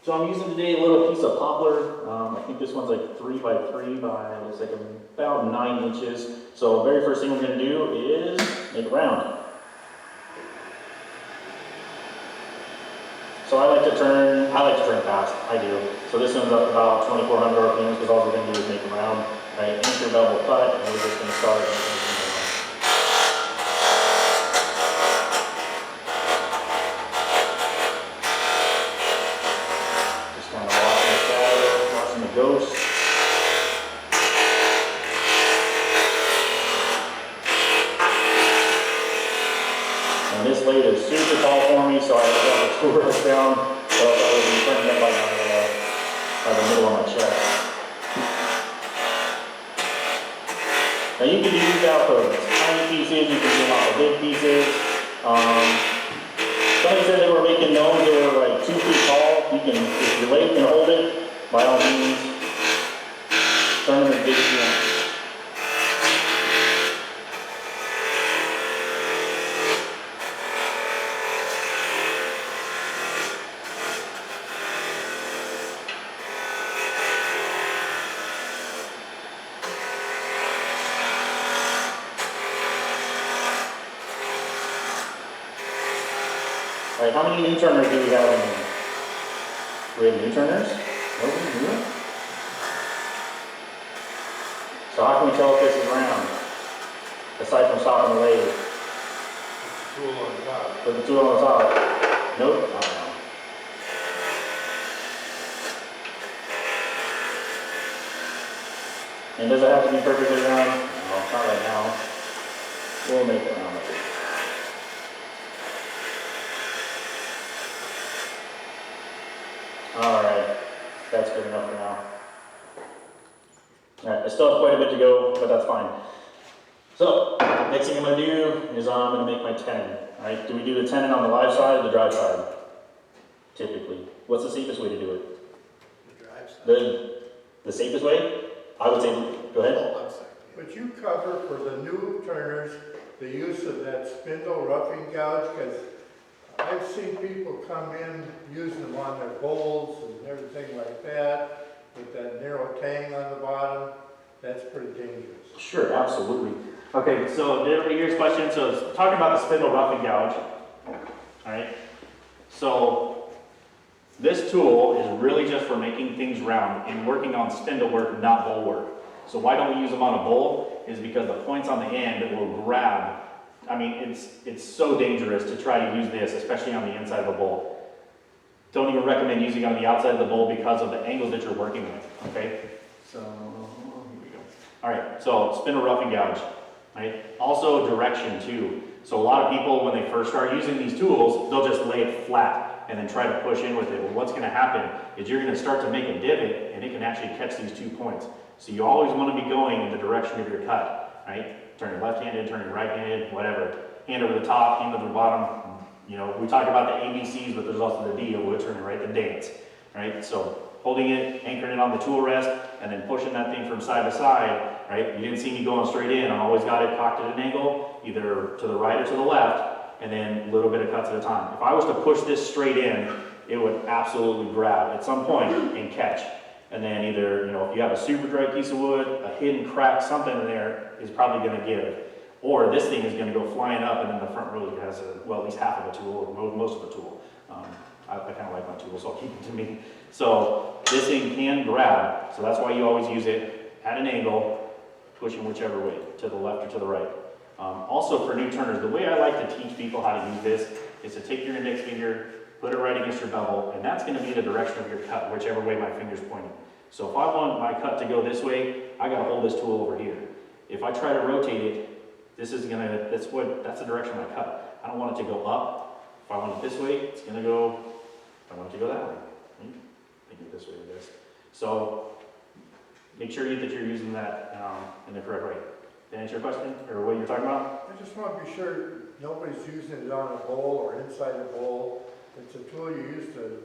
So I'm using today a little piece of poplar. I think this one's like 3 by 3 by, looks like about 9 inches. So very first thing we're gonna do is make a round. So I like to turn fast, I do. So this one's up about 2,400 RPMs because all we're gonna do is make a round, right? Anchor bevel cut, and we're just gonna start. Ghost. And this lathe is super tall for me, so I have to tool it down, so I would be turning it by the middle of my chest. Now you can do these out for tiny pieces, you can do them out for big pieces. Somebody said they were making gnomes that were like 2 feet tall. You can, if your lathe can hold it, by all means, turn them as big as you want. All right, how many new turners do we have in here? We have new turners? Nobody new? So how can we tell if this is round? Aside from stopping the lathe. Tool on top. Put the tool on the top. Nope, not round. And does it have to be perfectly round? No, not right now. We'll make it round. Alright, that's good enough for now. Alright, I still have quite a bit to go, but that's fine. So, next thing I'm gonna do is I'm gonna make my tenon. Alright, do we do the tenon on the live side or the drive side? Typically. What's the safest way to do it? The drive side. The safest way? I would say, go ahead. Oh, I'm sorry. Would you cover for the new turners the use of that spindle roughing gouge? Because I've seen people come in using them on their bowls and everything like that, with that narrow tang on the bottom. That's pretty dangerous. Sure, absolutely. Okay, so did everybody hear his question? So it's talking about the spindle roughing gouge. Alright, so this tool is really just for making things round and working on spindle work, not bowl work. So why don't we use them on a bowl? Is because the points on the end will grab. I mean, it's so dangerous to try to use this, especially on the inside of a bowl. Don't even recommend using it on the outside of the bowl because of the angles that you're working with, okay? So, here we go. All right, so spindle roughing gouge, right? Also direction too. So a lot of people, when they first start using these tools, they'll just lay it flat and then try to push in with it. Well, what's gonna happen is you're gonna start to make a divot and it can actually catch these 2 points. So you always want to be going in the direction of your cut, right? Turning left-handed, turning right-handed, whatever. Hand over the top, hand over the bottom. You know, we talk about the ABCs, but there's also the D of wood turning, right? The dance, right? So holding it, anchoring it on the tool rest, and then pushing that thing from side to side, right? You didn't see me going straight in. I always got it cocked at an angle, either to the right or to the left, and then a little bit of cuts at a time. If I was to push this straight in, it would absolutely grab at some point and catch. And then either, you know, if you have a super dry piece of wood, a hidden crack, something in there is probably going to give. Or this thing is going to go flying up and then the front row has, well, at least half of a tool, or most of a tool. I kind of like my tool, so I'll keep it to me. So this thing can grab, so that's why you always use it at an angle, pushing whichever way, to the left or to the right. Also for new turners, the way I like to teach people how to use this is to take your index finger, put it right against your bevel, and that's going to be the direction of your cut, whichever way my finger's pointing. So if I want my cut to go this way, I got to hold this tool over here. If I try to rotate it, this is going to, that's the direction of my cut. I don't want it to go up. If I want it this way, it's going to go, I want it to go that way. Think it this way, I guess. So make sure that you're using that in the correct way. Did I answer your question, or what you're talking about? I just want to be sure nobody's using it on a bowl or inside a bowl. It's a tool you use to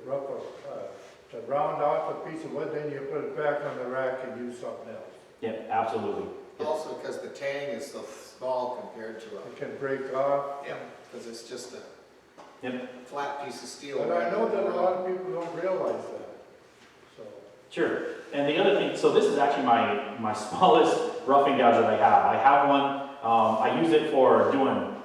round off a piece of wood, then you put it back on the rack and use something else. Yeah, absolutely. Also because the tang is so small compared to It can break off. yeah, because it's just a Yep. flat piece of steel. But I know that a lot of people don't realize that. So. Sure. And the other thing, so this is actually my smallest roughing gouge that I have. I have one, I use it for doing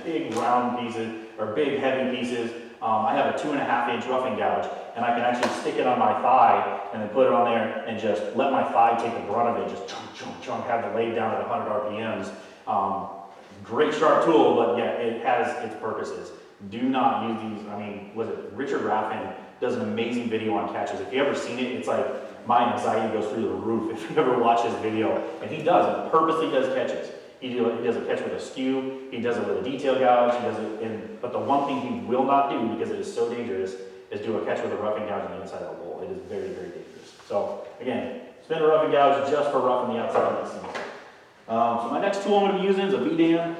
big round pieces or big heavy pieces. I have a 2.5 inch roughing gouge, and I can actually stick it on my thigh and then put it on there and just let my thigh take the brunt of it, just chunk, chunk, chunk, have it laid down at 100 RPMs. Great sharp tool, but yeah, it has its purposes. Do not use these. I mean, was it Richard Raffin does an amazing video on catches. If you ever seen it, it's like my anxiety goes through the roof if you ever watch his video. And he purposely does catches. He does a catch with a skew, he does it with a detail gouge, he does it but the one thing he will not do, because it is so dangerous, is do a catch with a roughing gouge on the inside of the bowl. It is very, very dangerous. So again, spin a roughing gouge just for roughing the outside of these things. So my next tool I'm going to be using is a V-dam,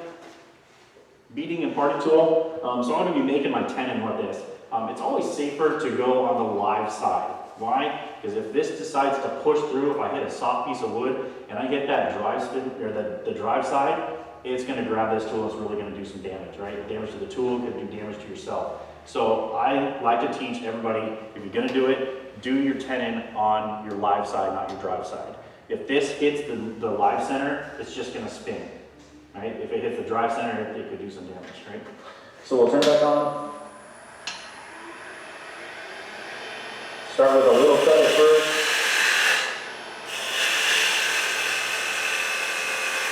beating and parting tool. So I'm going to be making my tenon with this. It's always safer to go on the live side. Why? Because if this decides to push through, if I hit a soft piece of wood and I hit that drive spin or the drive side, it's going to grab this tool. It's really going to do some damage, right? Damage to the tool could do damage to yourself. So I like to teach everybody, if you're going to do it, do your tenon on your live side, not your drive side. If this hits the live center, it's just going to spin, right? If it hits the drive center, it could do some damage, right? So we'll turn it back on. Start with a little cut at first.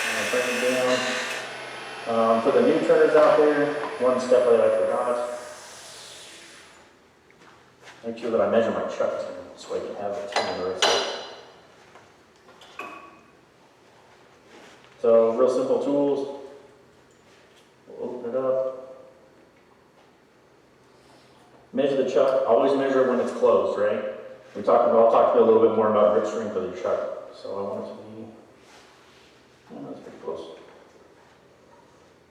And bring it down. For the new turners out there, one step that I forgot. Make sure that I measure my chuck tin so I can have the tin in the right size. So, real simple tools. We'll open it up. Measure the chuck. Always measure when it's closed, right? I'll talk to you a little bit more about grip strength of your chuck. So I want it to be, that's pretty close.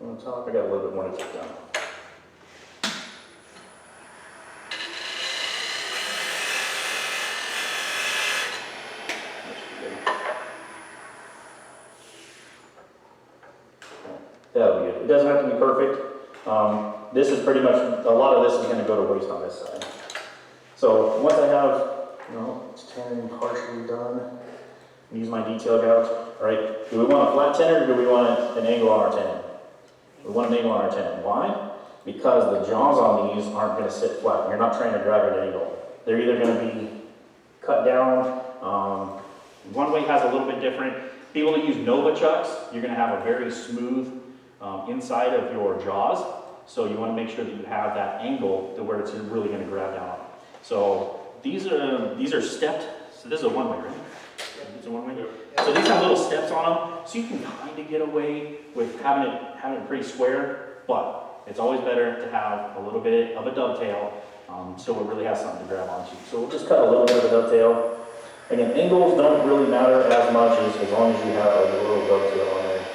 On top, I got a little bit more to take down. That'll be good. It doesn't have to be perfect. This is pretty much, a lot of this is going to go to waste on this side. So once I have, it's tenon partially done, use my detail gouge. All right, do we want a flat tenon or do we want an angle on our tenon? We want an angle on our tenon. Why? Because the jaws on these aren't going to sit flat. You're not trying to drive an angle. They're either going to be cut down. One way has a little bit different. People that use Nova chucks, you're going to have a very smooth inside of your jaws. So you want to make sure that you have that angle to where it's really going to grab down. So these are stepped. So this is a one-way, right? It's a one-way. So these have little steps on them, so you can kind of get away with having it pretty square. But it's always better to have a little bit of a dovetail, so it really has something to grab onto. So we'll just cut a little bit of a dovetail. Again, angles don't really matter as much as long as you have a little dovetail on there.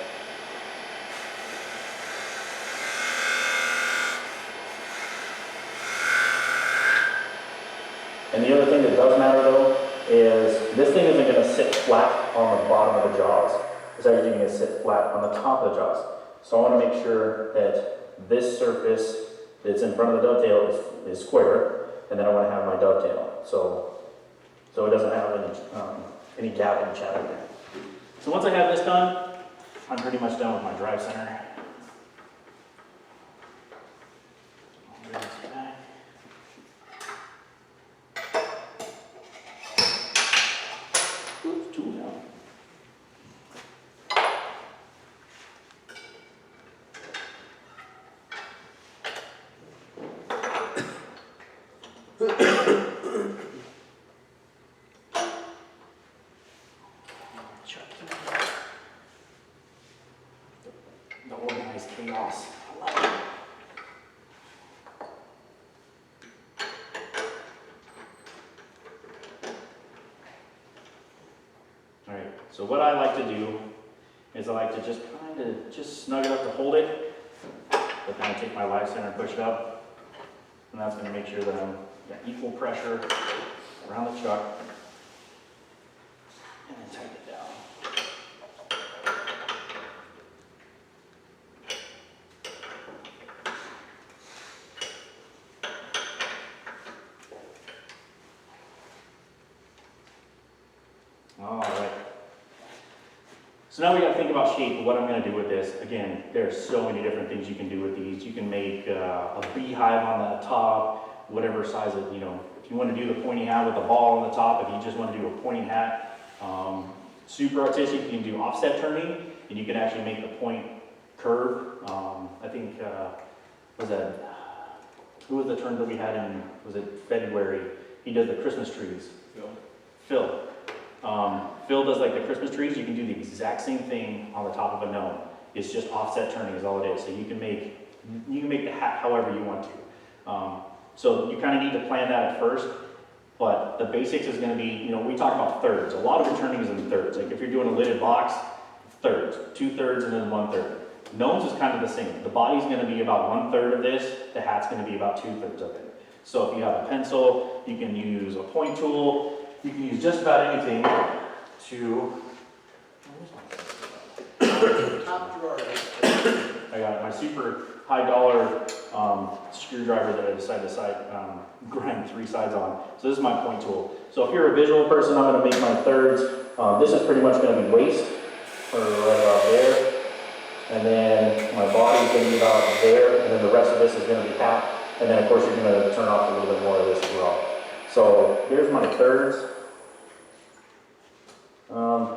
And the other thing that does matter though is this thing isn't going to sit flat on the bottom of the jaws. It's actually going to sit flat on the top of the jaws. So I want to make sure that this surface that's in front of the dovetail is square, and then I want to have my dovetail. So it doesn't have any gap in the chatter there. So once I have this done, I'm pretty much done with my drive center. I'll bring this back. Oops, tool down. The organized chaos. I love it. All right, so what I like to do is I like to just kind of snug it up to hold it, but then I take my live center and push it up, and that's going to make sure that I'm got equal pressure around the chuck, and then tighten it down. All right. So now we got to think about shape and what I'm going to do with this. Again, there's so many different things you can do with these. You can make a beehive on the top, whatever size of, if you want to do the pointy hat with a ball on the top, if you just want to do a pointy hat. Super artistic, you can do offset turning, and you can actually make the point curve. I think, who was the turn that we had in, was it February? He does the Christmas trees. Phil. Phil does like the Christmas trees. You can do the exact same thing on the top of a gnome. It's just offset turning is all it is. So you can make the hat however you want to. So you kind of need to plan that at first. But the basics is going to be, we talk about thirds. A lot of the turning is in thirds. Like if you're doing a lidded box, thirds, 2/3 and then 1/3. Gnomes is kind of the same. The body's going to be about 1/3 of this. The hat's going to be about 2/3 of it. So if you have a pencil, you can use a point tool. You can use just about anything to. Top drawer. I got my super high dollar screwdriver that I decided to grind 3 sides on. So this is my point tool. So if you're a visual person, I'm going to make my thirds. This is pretty much going to be waist, or right about there. And then my body is going to be about there. And then the rest of this is going to be hat. And then of course you're going to turn off a little bit more of this as well. So here's my thirds.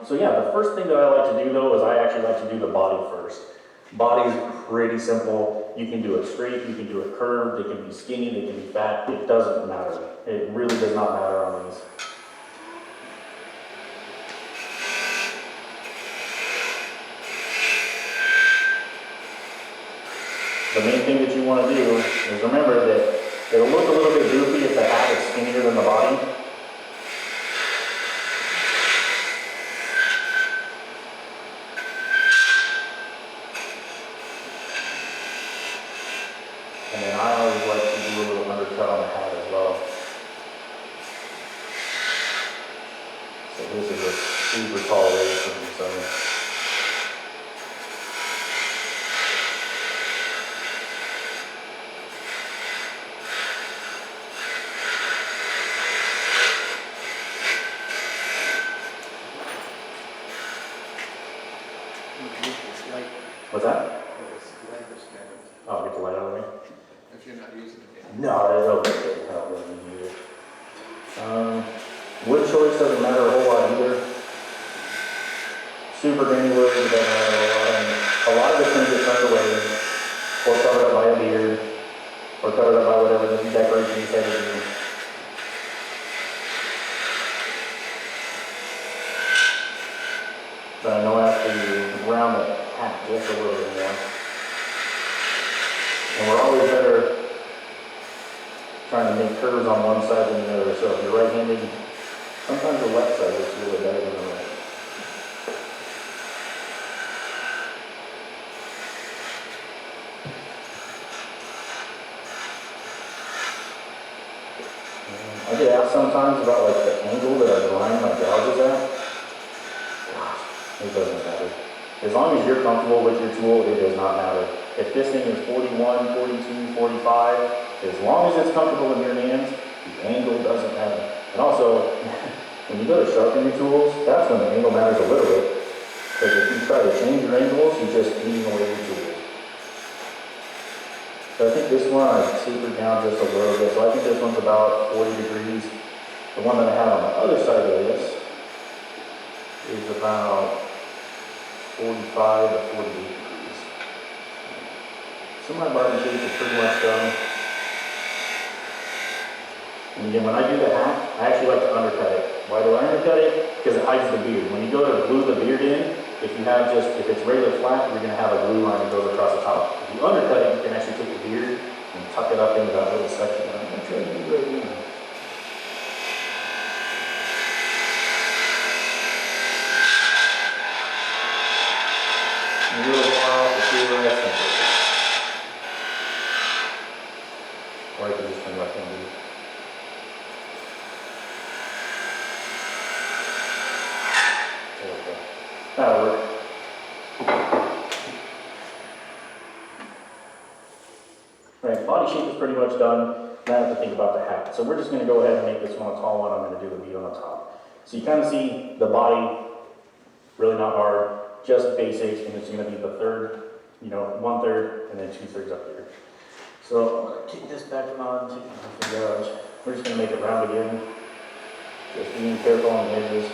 So yeah, the first thing that I like to do though is I actually like to do the body first. Body's pretty simple. You can do it straight, you can do it curved, they can be skinny, they can be fat. It doesn't matter. It really does not matter on these. The main thing that you want to do is remember that it'll look a little bit goofy if the hat is skinnier than the body. So this is a super tall race from the summer. What's that? Oh, get the light out of the way? If you're not using it. No, there's no way. I don't really need it. Wood choice doesn't matter a whole lot either. Super grainy wood, it doesn't matter a lot. And a lot of it's going to get turned away, or covered up by a beard, or covered up by whatever the decoration you say to do. But I know after you round the hat just a little bit more. And we're always better trying to make curves on one side than the other. So if you're right-handed, sometimes the left side looks really better than the right. I get asked sometimes about like the angle that I grind my gouges at. It doesn't matter. As long as you're comfortable with your tool, it does not matter. If this thing is 41, 42, 45, as long as it's comfortable in your hands, the angle doesn't matter. And also, when you go to sharpen your tools, that's when the angle matters a little bit. Because if you try to change your angles, you're just eating away your tools. So I think this one I tapered down just a little bit. So I think this one's about 40 degrees. The one that I have on the other side of this is about 45 to 48 degrees. So my barbecue shapes are pretty much done. And again, when I do the hat, I actually like to undercut it. Why do I undercut it? Because it hides the beard. When you go to glue the beard in, if it's regular flat, you're going to have a glue line that goes across the top. If you undercut it, you can actually take the beard and tuck it up into that little section. I'm going to try to do right here. And real far off the shoe rest and or I could just turn left-handed. There we go. That'll work. Right, body shape is pretty much done. Now I have to think about the hat. So we're just going to go ahead and make this one a tall one. I'm going to do the bead on the top. So you kind of see the body, really not hard, just basics, and it's going to be the third, 1/3, and then 2/3 up here. So I'm going to take this back on, take it off the gouge. We're just going to make it round again. Just being careful on the edges.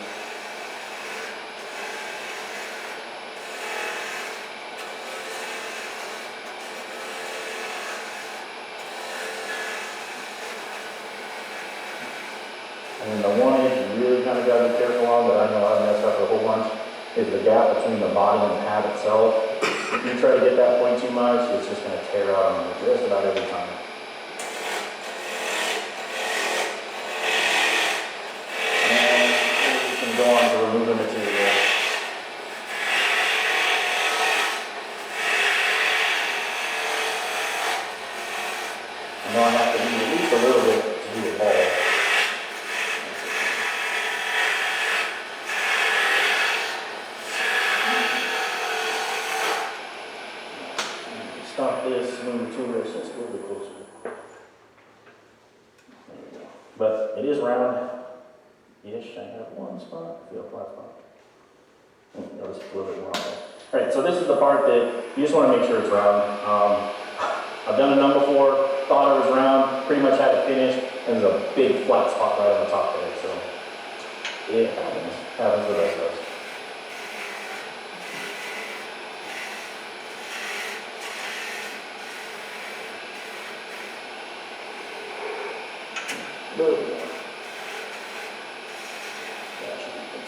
And then the one edge you really kind of got to be careful on, that I know I've messed up a whole bunch, is the gap between the body and the hat itself. If you try to get that point too much, it's just going to tear out on you just about every time. And you can go on to remove the material. I know I have to leave at least a little bit to do it all. Stop this, move the tool rest just a little bit closer. There we go. But it is round-ish. I have one spot, I feel a flat spot. Notice a little bit more on there. Alright, so this is the part that you just want to make sure it's round. I've done a number before, thought it was round, pretty much had it finished, and there's a big flat spot right on the top there, so it happens with us. Little bit more. That should be good.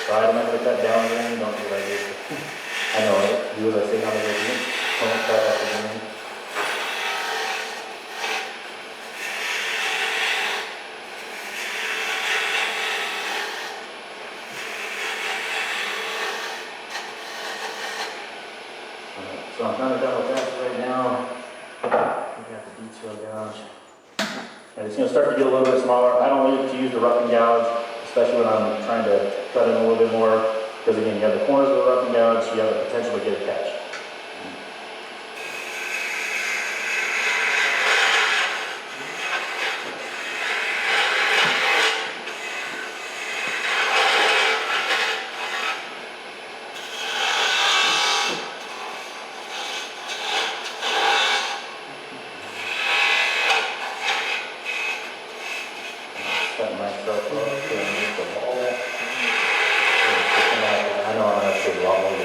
Try to remember to cut down again, don't do what I did. I know it. Do as I say, not as I do. Don't cut up again. So I'm kind of done with that right now. We got the detail gouge. And it's gonna start to get a little bit smaller. I don't like to use the rough and gouge, especially when I'm trying to cut in a little bit more, because again, you have the corners of the rough and gouge, so you have the potential to get a catch. Set myself up to make the ball. I know I'm gonna have to do a lot more of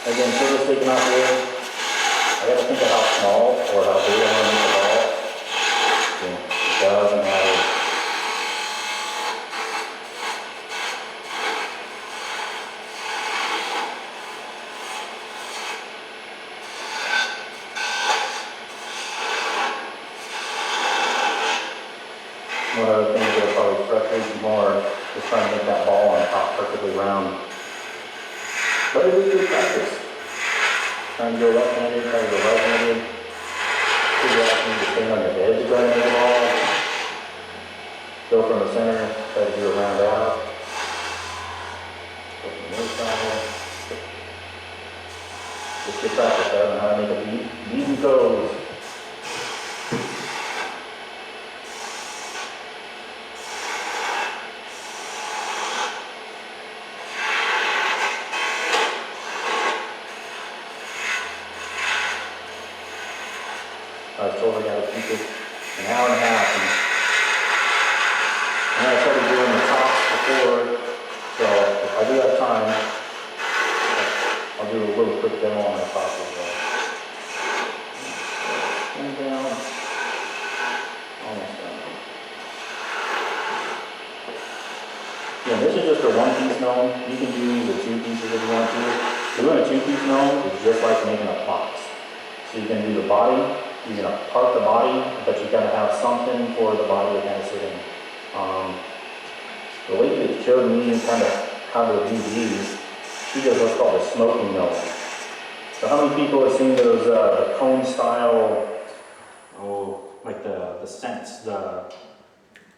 Again, service taking off here. I gotta think of how small or how big I want to make the ball. It doesn't matter. One of the things that'll probably frustrate you more is trying to make that ball on top perfectly round. But it is good practice. Trying to go left-handed, trying to go right-handed. Figure out if you need to stand on your head to try to make the ball. Go from the center, try to do a round out. Go from the other side. Just get practice, I don't know how to make a beat and goes. I was told I got to keep it an hour and a half, and I started doing the tops before, so if I do have time, I'll do a little quick demo on my tops as well. And down, almost done. Yeah, this is just a one-piece gnome. You can do the two pieces if you want to. Doing a two-piece gnome is just like making a box. So you can do the body. You're going to part the body, but you got to have something for the body to kind of sit in. The lady that showed me kind of how to do these, she does what's called a smoking gnome. So how many people have seen those the cone style, like the scents, the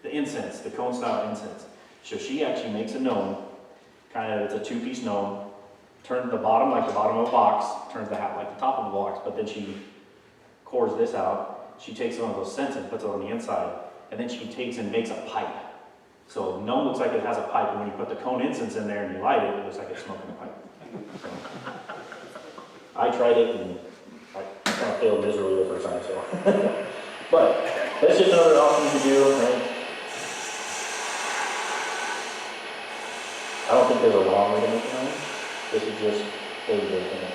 incense, the cone style incense. So she actually makes a gnome, kind of, it's a two-piece gnome, turns the bottom like the bottom of a box, turns the hat like the top of a box, but then she cores this out. She takes one of those scents and puts it on the inside, and then she takes and makes a pipe. So the gnome looks like it has a pipe, and when you put the cone incense in there and you light it, it looks like it's smoking a pipe. So, I tried it and I kind of failed miserably the first time, so. But that's just another option to do, right? I don't think there's a wrong way to make a gnome. This is just a way to make it.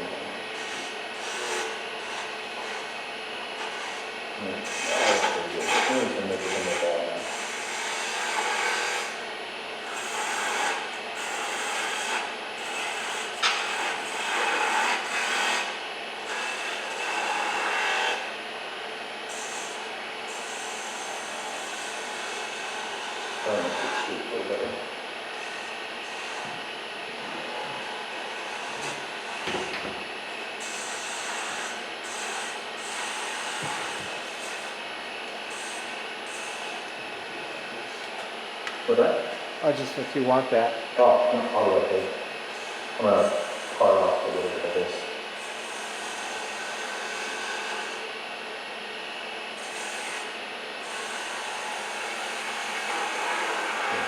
What's that? Just if you want that. Oh, I'll let it. I'm gonna carve off a little bit of this.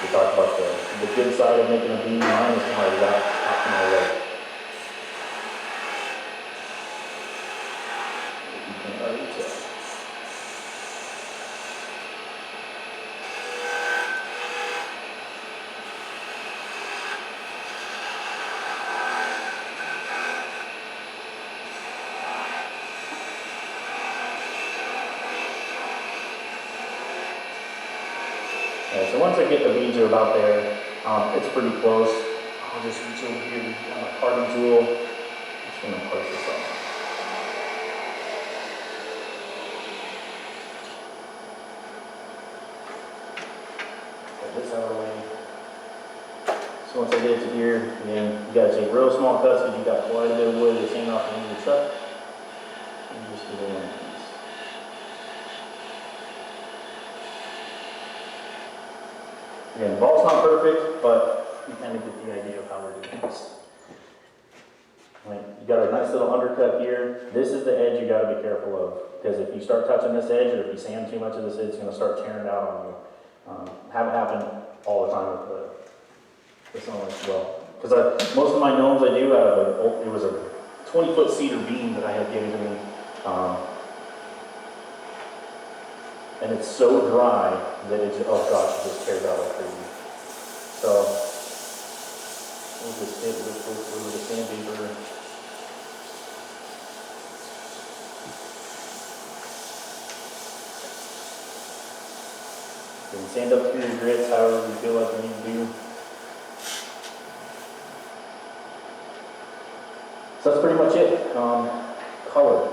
We talked about the good side of making a bean. Mine is kind of that optimal way. So once I get the beads are about there, it's pretty close. I'll just reach over here on my parting tool. Just gonna part this off. Get this out of the way. So once I get it to here, again, you gotta take real small cuts because you got quite a bit of wood that's hanging off the end of your truck. And just do one of these. Again, the ball's not perfect, but you kind of get the idea of how we're doing this. Right, you got a nice little undercut here. This is the edge you got to be careful of, because if you start touching this edge, or if you sand too much of this edge, it's going to start tearing out on you. Have it happen all the time with this one as well. Because most of my gnomes I do out of it was a 20-foot cedar beam that I had given to me. And it's so dry that it's, oh gosh, it just tears out like crazy. So, we'll just hit this with a sandpaper. You can sand up through your grits however you feel like you need to do. So that's pretty much it. Color.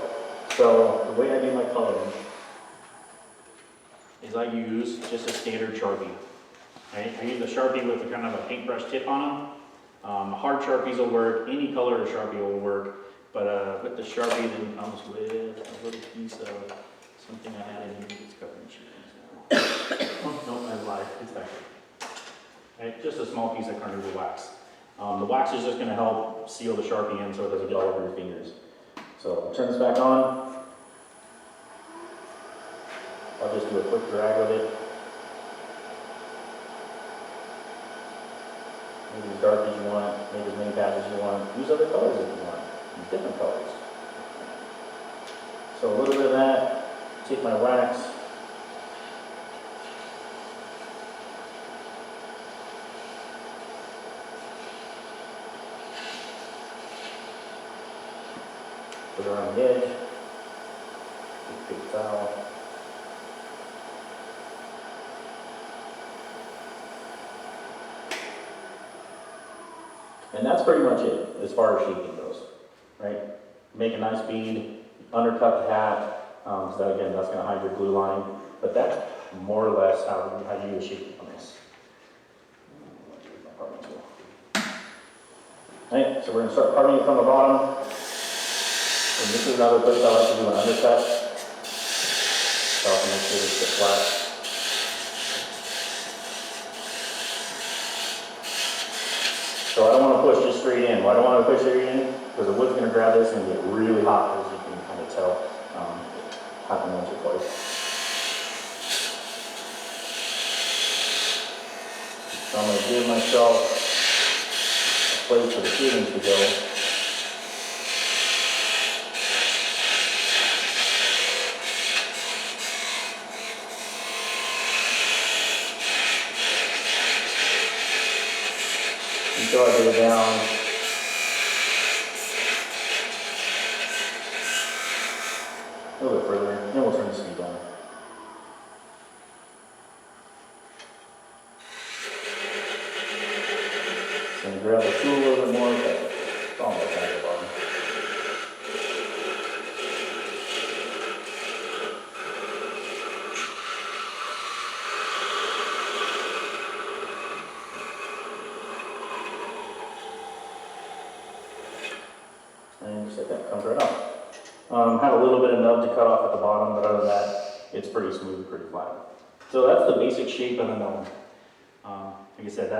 So the way I do my coloring is I use just a standard Sharpie. Right? I use a Sharpie with a kind of a paintbrush tip on them. Hard Sharpies will work, any color of Sharpie will work, but with the Sharpie then comes with a little piece of something I had in here that's covering sheet. Oh, no, I lied, it's back here. Right? Just a small piece of carnauba wax. The wax is just going to help seal the Sharpie in so it doesn't get all over your fingers. So turn this back on. I'll just do a quick drag with it. Make it as dark as you want, make as many pads as you want. Use other colors if you want, use different colors. So a little bit of that, take my wax. Put it around the edge. Big towel. And that's pretty much it as far as shaping goes, right? Make a nice bead, undercut the hat, so that again, that's going to hide your glue line, but that's more or less how you do the shaping on this. Right, so we're going to start parting it from the bottom. And this is another place I like to do an undercut. So I can make sure this gets flat. So I don't want to push just straight in. Why do I want to push straight in? Because the wood's going to grab this and get really hot, as you can kind of tell. Happen once or twice. So I'm going to give myself a place for the shavings to go. Until I get it down. A little bit further, then we'll turn the speed on. So I'm going to grab the tool a little bit more, but it's almost at the bottom. And just like that, comes right off. Have a little bit of nub to cut off at the bottom, but other than that, it's pretty smooth, pretty flat. So that's the basic shape of the gnome. Like I said,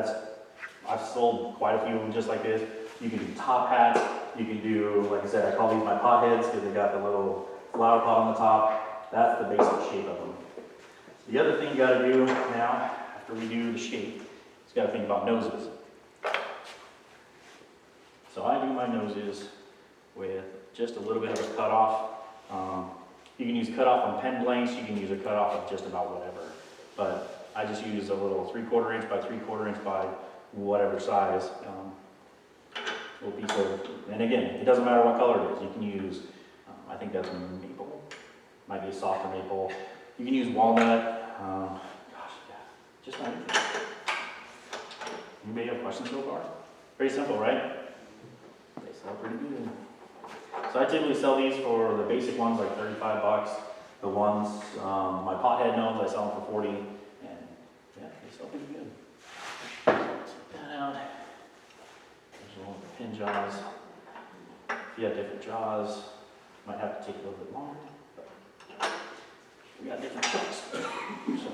I've sold quite a few of them just like this. You can do top hats, you can do, like I said, I call these my pot heads because they got the little flower pot on the top. That's the basic shape of them. The other thing you got to do now, after we do the shape, is got to think about noses. So I do my noses with just a little bit of a cutoff. You can use cutoff on pen blanks, you can use a cutoff of just about whatever. But I just use a little 3/4 inch by 3/4 inch by whatever size. Little piece of, and again, it doesn't matter what color it is. You can use, I think that's maple, might be a softer maple. You can use walnut. Gosh, yeah, just anything. Anybody have questions so far? Pretty simple, right? They sell pretty good. So I typically sell these for the basic ones like 35 bucks. The ones, my pothead gnomes, I sell them for 40. And yeah, they sell pretty good. Take that out. There's one with the pin jaws. If you have different jaws, might have to take a little bit longer, but we got different jaws. So.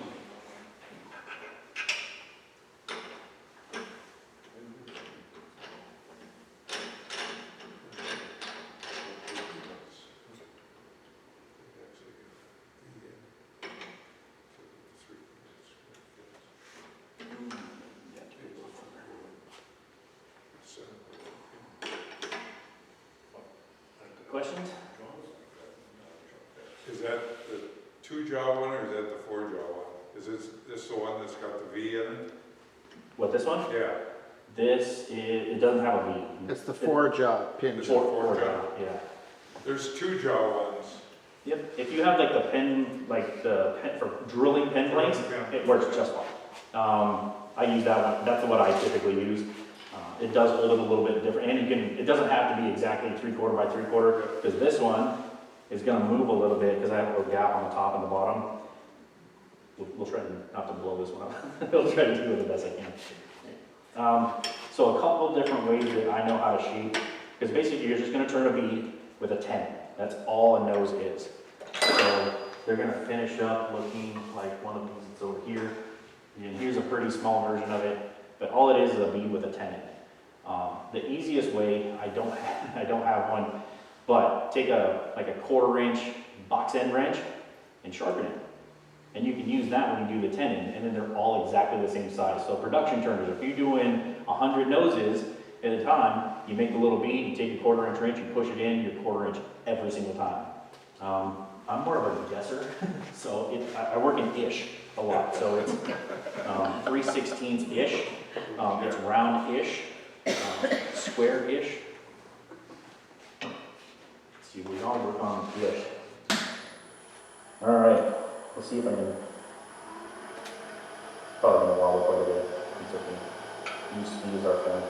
Questions? Is that the 2-jaw one or is that the 4-jaw one? Is this the one that's got the V in it? What, this one? Yeah. This, it doesn't have a V. It's the 4-jaw pin. It's the 4-jaw. Yeah. There's 2-jaw ones. Yep, if you have like the pen, for drilling pen plates, it works just fine. I use that one, that's what I typically use. It does hold it a little bit different, and it doesn't have to be exactly 3/4 by 3/4, because this one is gonna move a little bit, because I have a little gap on the top and the bottom. We'll try not to blow this one up. We'll try to do it the best I can. So a couple of different ways that I know how to shape, because basically you're just gonna turn a bead with a tenon. That's all a nose is. So they're gonna finish up looking like one of these that's over here. And here's a pretty small version of it, but all it is a bead with a tenon. The easiest way, I don't have one, but take like a 1/4 inch box end wrench and sharpen it. And you can use that when you do the tenon, and then they're all exactly the same size. So production turners, if you're doing 100 noses at a time, you make a little bead, you take a 1/4 inch wrench, you push it in, you're 1/4 inch every single time. I'm more of a guesser, so I work in ish a lot. So it's 3/16-ish, it's round-ish, square-ish. Let's see, we all work on ish. All right, let's see if I can. Probably gonna wobble quite a bit. It's okay. Use our friend.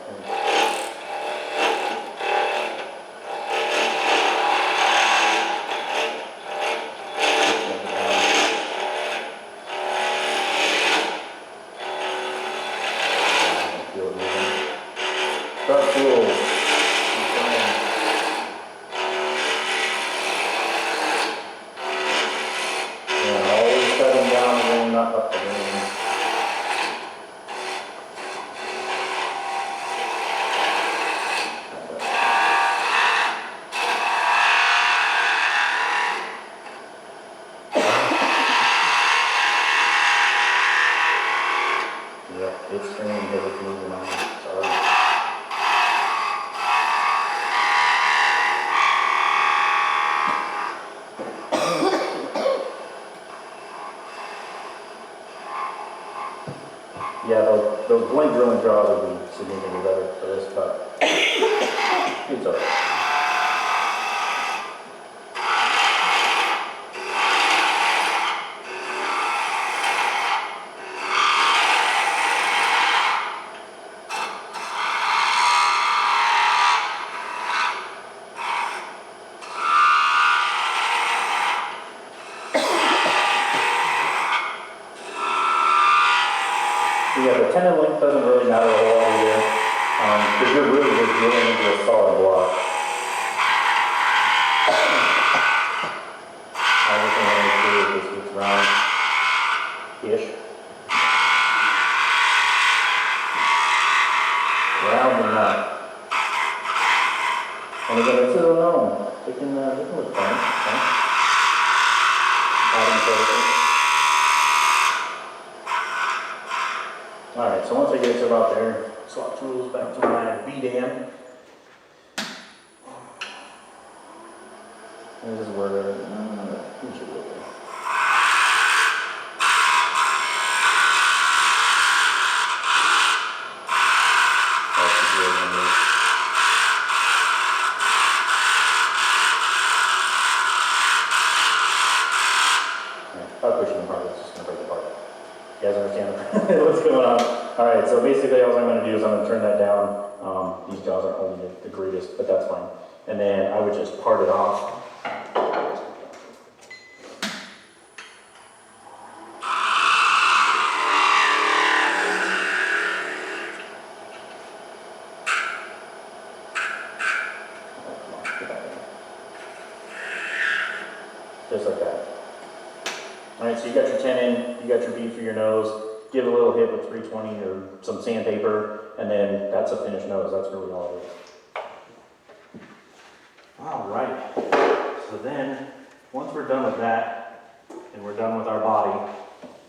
Yeah, those blade drilling jaws would be significantly better for this, but it's all right. Yeah, the tenon length doesn't really matter a whole lot here, because you're really just drilling into a solid block. Everything I need to do is just it's round-ish. Round enough. And again, this is a gnome. They can look fine. Adding further. Alright, so once I get it to about there, swap tools back to my B-dam. And this is where we should go there. If I push them hard, it's just going to break apart. You guys understand what's going on? Alright, so so basically all I'm gonna do is I'm gonna turn that down. These jaws aren't holding it the greatest, but that's fine. And then I would just part it off. Just like that. All right, so you got your 10 in, you got your bead for your nose, give it a little hit with 320 or some sandpaper, and then that's a finished nose. That's really all it is. All right, so then once we're done with that, and we're done with our body,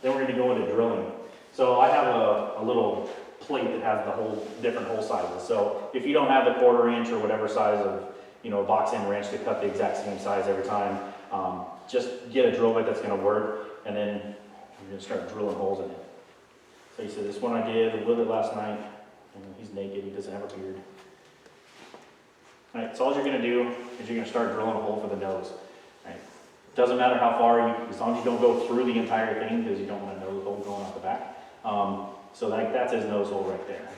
then we're gonna go into drilling. So I have a little plate that has the whole different hole sizes. So if you don't have the 1/4 inch or whatever size of, you know, a box end wrench to cut the exact same size every time, just get a drill bit that's gonna work, and then you're gonna start drilling holes in it. So you said this one I did a little bit last night, and he's naked, he doesn't have a beard. All right, so all you're gonna do is you're gonna start drilling a hole for the nose. All right. Doesn't matter how far, as long as you don't go through the entire thing, because you don't want a nose hole going off the back. So that's his nose hole right there.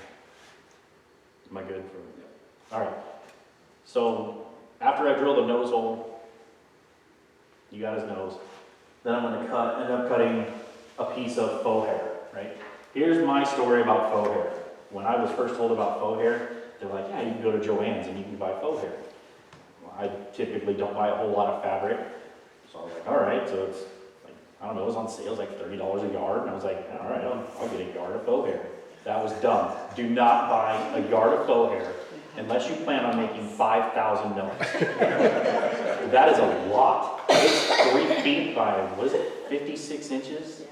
Am I good for? All right. So after I drill the nose hole, you got his nose. Then I'm going to end up cutting a piece of faux hair, right? Here's my story about faux hair. When I was first told about faux hair, they're like, yeah, you can go to Joann's and you can buy faux hair. Well, I typically don't buy a whole lot of fabric. So I was like, all right, so it's like, I don't know, it was on sale, it was like $30 a yard. And I was like, all right, I'll get a yard of faux hair. That was dumb. Do not buy a yard of faux hair unless you plan on making 5,000 notes. That is a lot. It's 3 feet by, what is it, 56 inches?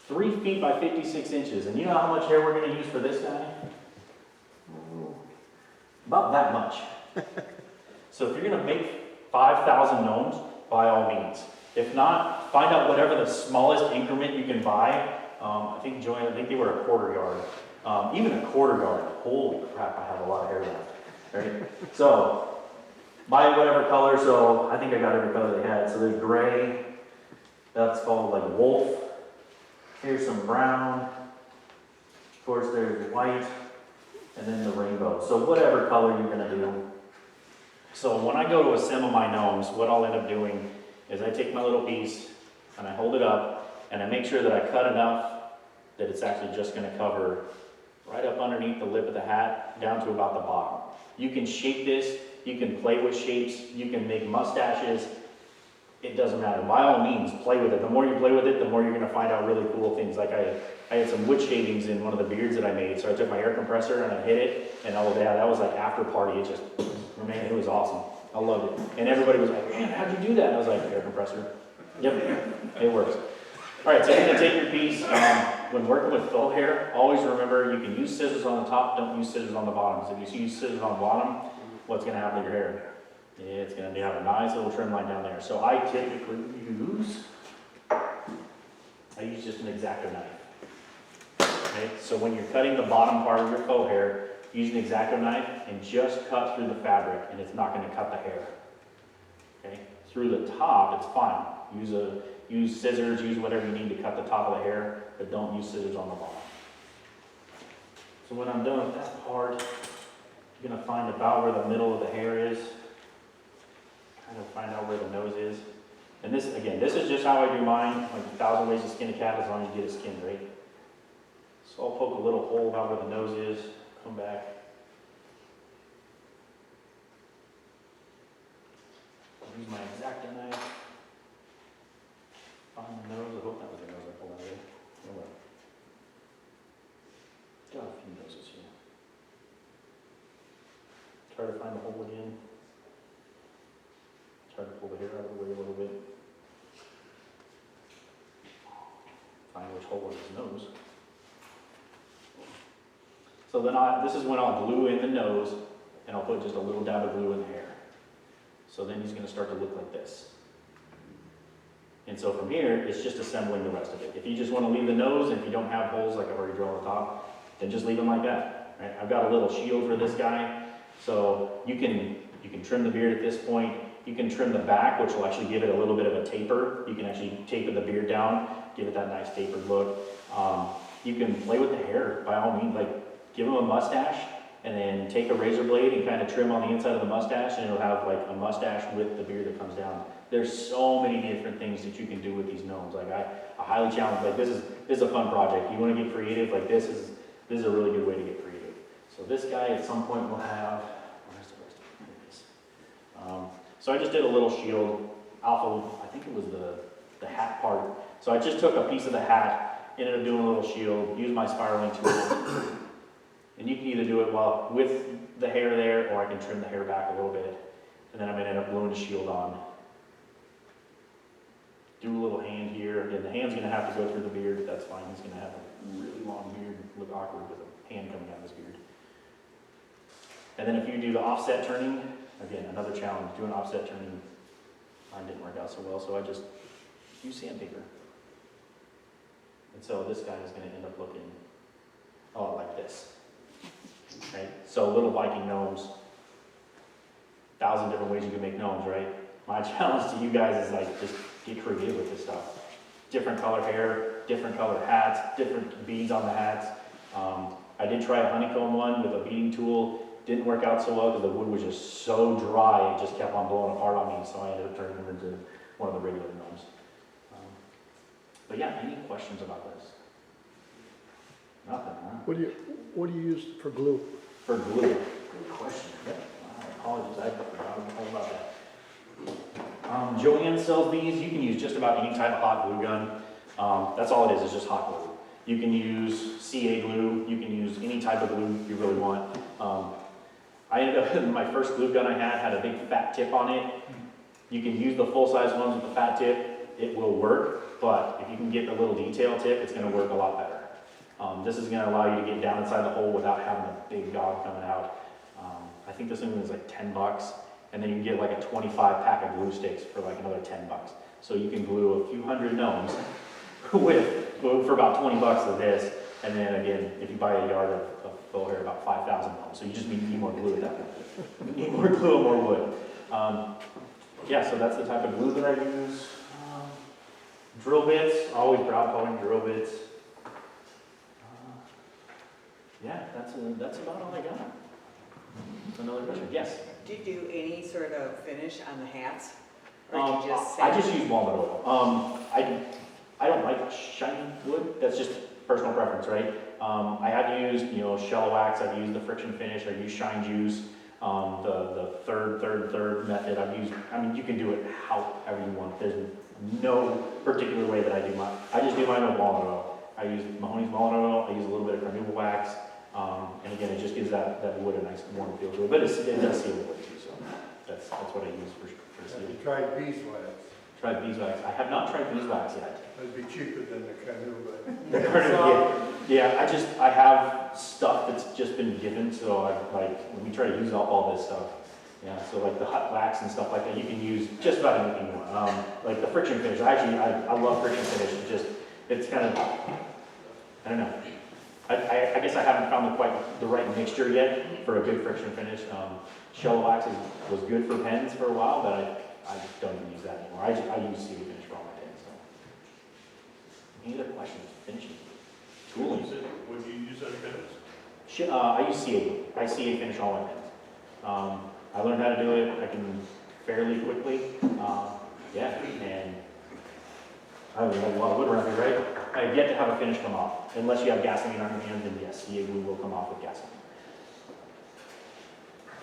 3 feet by 56 inches. And you know how much hair we're going to use for this guy? About that much. So if you're going to make 5,000 gnomes, by all means. If not, find out whatever the smallest increment you can buy. I think they were a 1/4 yard. Even a 1/4 yard. Holy crap, I have a lot of hair left. Right? So, buy whatever color. So I think I got every color they had. So there's gray. That's called like wolf. Here's some brown. Of course, there's white. And then the rainbow. So whatever color you're going to do. So when I go to assemble my gnomes, what I'll end up doing is I take my little piece and I hold it up and I make sure that I cut enough that it's actually just going to cover right up underneath the lip of the hat down to about the bottom. You can shape this, you can play with shapes, you can make mustaches. It doesn't matter. By all means, play with it. The more you play with it, the more you're going to find out really cool things. Like I had some wood shavings in one of the beards that I made, so I took my air compressor and I hit it, and oh yeah, that was like after party. It just, man, it was awesome. I loved it. And everybody was like, man, how'd you do that? And I was like, air compressor. Yep, it works. All right, so you're going to take your piece. When working with faux hair, always remember you can use scissors on the top, don't use scissors on the bottom. So if you use scissors on the bottom, what's going to happen to your hair? It's going to have a nice little trim line down there. So I typically use just an X-Acto knife. Okay? So when you're cutting the bottom part of your faux hair, use an X-Acto knife and just cut through the fabric, and it's not going to cut the hair. Okay? Through the top, it's fine. Use scissors, use whatever you need to cut the top of the hair, but don't use scissors on the bottom. So when I'm done with that part, you're going to find about where the middle of the hair is. Kind of find out where the nose is. And this, again, this is just how I do mine, like 1,000 ways to skin a cat as long as you get it skinned right. So I'll poke a little hole about where the nose is, come back. I'll use my X-Acto knife. Find the nose. I hope that was the nose I pulled out of there. Oh well. Got a few noses here. Try to find the hole again. Try to pull the hair out of the way a little bit. Find which hole is his nose. So then this is when I'll glue in the nose, and I'll put just a little dab of glue in the hair. So then he's going to start to look like this. And so from here, it's just assembling the rest of it. If you just want to leave the nose, and if you don't have holes like I've already drawn on the top, then just leave them like that. Right? I've got a little shield for this guy, so you can trim the beard at this point. You can trim the back, which will actually give it a little bit of a taper. You can actually taper the beard down, give it that nice tapered look. You can play with the hair by all means, like give them a mustache and then take a razor blade and kind of trim on the inside of the mustache and it'll have like a mustache with the beard that comes down. There's so many different things that you can do with these gnomes. Like I highly challenge, like this is a fun project. You want to get creative, like this is a really good way to get creative. So this guy at some point will have, where's the rest of this? So I just did a little shield off of, I think it was the hat part. So I just took a piece of the hat, ended up doing a little shield, used my spiraling tool. And you can either do it with the hair there, or I can trim the hair back a little bit. And then I'm gonna end up gluing the shield on. Do a little hand here. Again, the hand's gonna have to go through the beard, but that's fine. He's gonna have a really long beard, look awkward with a hand coming down his beard. And then if you do the offset turning, again, another challenge, doing offset turning. Mine didn't work out so well, so I just use sandpaper. And so this guy is gonna end up looking a lot like this. Right? So little Viking gnomes, 1,000 different ways you can make gnomes, right? My challenge to you guys is like, just get creative with this stuff. Different color hair, different color hats, different beads on the hats. I did try a honeycomb one with a beading tool. Didn't work out so well because the wood was just so dry, it just kept on blowing apart on me, so I ended up turning them into one of the regular gnomes. But yeah, any questions about this? Nothing, huh? What do you use for glue? For glue? Good question. Yep. I apologize, I forgot all about that. Joanne sells these. You can use just about any type of hot glue gun. That's all it is just hot glue. You can use CA glue. You can use any type of glue you really want. I ended up, my first glue gun I had a big fat tip on it. You can use the full-size ones with the fat tip. It will work, but if you can get the little detail tip, it's going to work a lot better. This is going to allow you to get down inside the hole without having a big dog coming out. I think this one was like $10, and then you can get like a 25 pack of glue sticks for like another $10. So you can glue a few hundred gnomes for about $20 of this, and then again, if you buy a yard of faux hair, about 5,000 gnomes. So you just need more glue at that point. You need more glue and more wood. Yeah, so that's the type of glue that I use. Drill bits, always brown coloring drill bits. Yeah, that's about all I got. Another question? Yes? Do you do any sort of finish on the hats? Or do you just I just use walnut oil. I don't like shiny wood. That's just personal preference, right? I have used, shell wax. I've used the friction finish. I've used shine juice. The third method I've used. I mean, you can do it however you want. There's no particular way that I do mine. I just do mine with walnut oil. I use Mahoney's walnut oil. I use a little bit of carnauba wax. And again, it just gives that wood a nice warm feel to it. But it does seal the wood too, so that's what I use for sealing. Have you tried beeswax? Tried beeswax. I have not tried beeswax yet. That'd be cheaper than the carnauba. Yeah, I have stuff that's just been given, so when we try to use all this stuff. Yeah, so like the hot wax and stuff like that, you can use just about anything you want. Like the friction finish, I love friction finish. It's kind of, I don't know. I guess I haven't found the right mixture yet for a good friction finish. Shell wax was good for pens for a while, but I don't even use that anymore. I use CA finish for all my pens. So. Any other questions? Finishing. Tooling. Would you use other pens? I use CA. I CA finish all my pens. I learned how to do it. I can fairly quickly. Yeah, and I have a lot of wood around here, right? I have yet to have a finish come off. Unless you have gasoline on your hand, then yes, CA glue will come off with gasoline.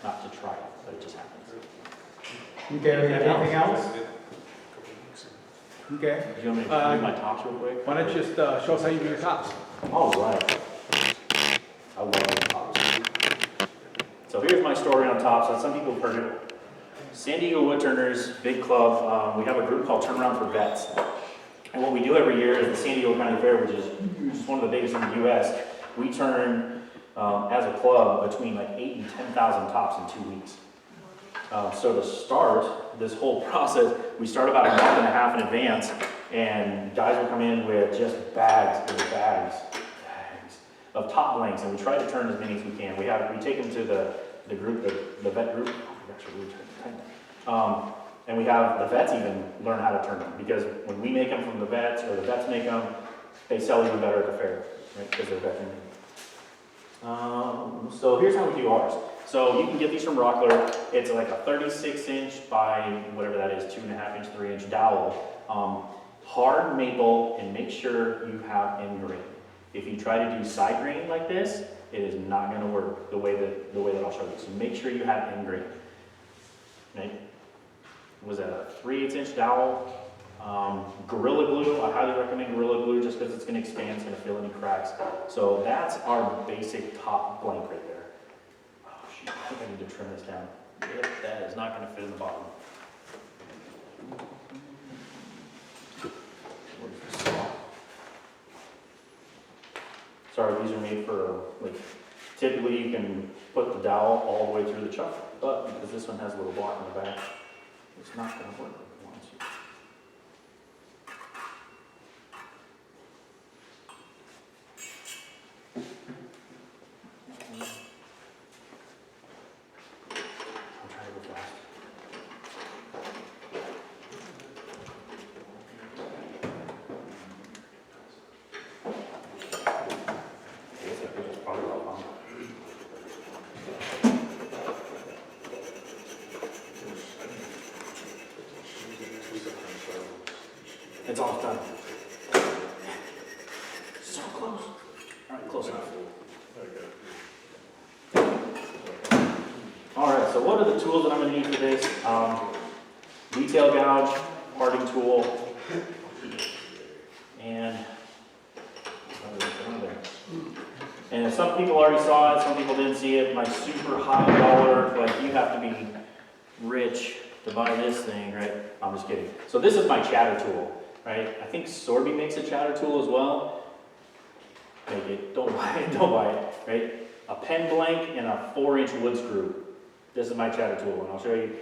Not to try it, but it just happens. Okay, anything else? Okay. Do you want me to do my tops real quick? Why don't you just show us how you do your tops? All right. I love the tops. So here's my story on tops. Some people have heard it. San Diego Woodturners, big club. We have a group called Turnaround for Vets. And what we do every year is the San Diego County Fair, which is one of the biggest in the U.S. We turn, as a club, between like 8,000 and 10,000 tops in 2 weeks. So to start this whole process, we start about a month and a half in advance, and guys will come in with just bags and bags of top blanks, and we try to turn as many as we can. We take them to the group, the vet group. And we have the vets even learn how to turn them, because when we make them from the vets, or the vets make them, they sell even better at the fair. right, because they're vacuum made. So here's how we do ours. So you can get these from Rockler. It's like a 36-inch by whatever that is, 2.5-inch, 3-inch dowel. Hard maple, and make sure you have end grain. If you try to do side grain like this, it is not going to work the way that I'll show you. So make sure you have end grain. Right? Was that a 3/8-inch dowel? Gorilla Glue, I highly recommend Gorilla Glue just because it's going to expand, it's going to fill any cracks. So that's our basic top blank right there. Oh shoot, I think I need to trim this down. Yep, that is not going to fit in the bottom. Where's the saw? Sorry, these are made for, like, typically you can put the dowel all the way through the chuck, but because this one has a little block in the back, it's not going to work. It's almost done. So close. All right, close enough. All right, so what are the tools that I'm going to use for this? Detail gouge, parting tool, and some people already saw it, some people didn't see it. My super high dollar, like you have to be rich to buy this thing, right? I'm just kidding. So this is my chatter tool. Right? I think Sorby makes a chatter tool as well. Make it, don't buy it, don't buy it, right? A pen blank and a 4-inch wood screw. This is my chatter tool, and I'll show you,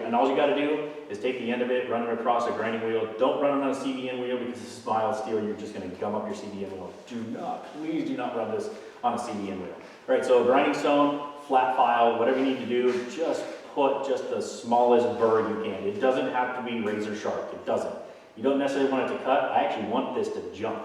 and all you gotta do is take the end of it, run it across a grinding wheel. Don't run it on a CBN wheel because this is mild steel, you're just gonna gum up your CBN wheel. Do not, please do not run this on a CBN wheel. All right, so grinding stone, flat file, whatever you need to do, just put just the smallest burr you can. It doesn't have to be razor sharp, it doesn't. You don't necessarily want it to cut. I actually want this to jump.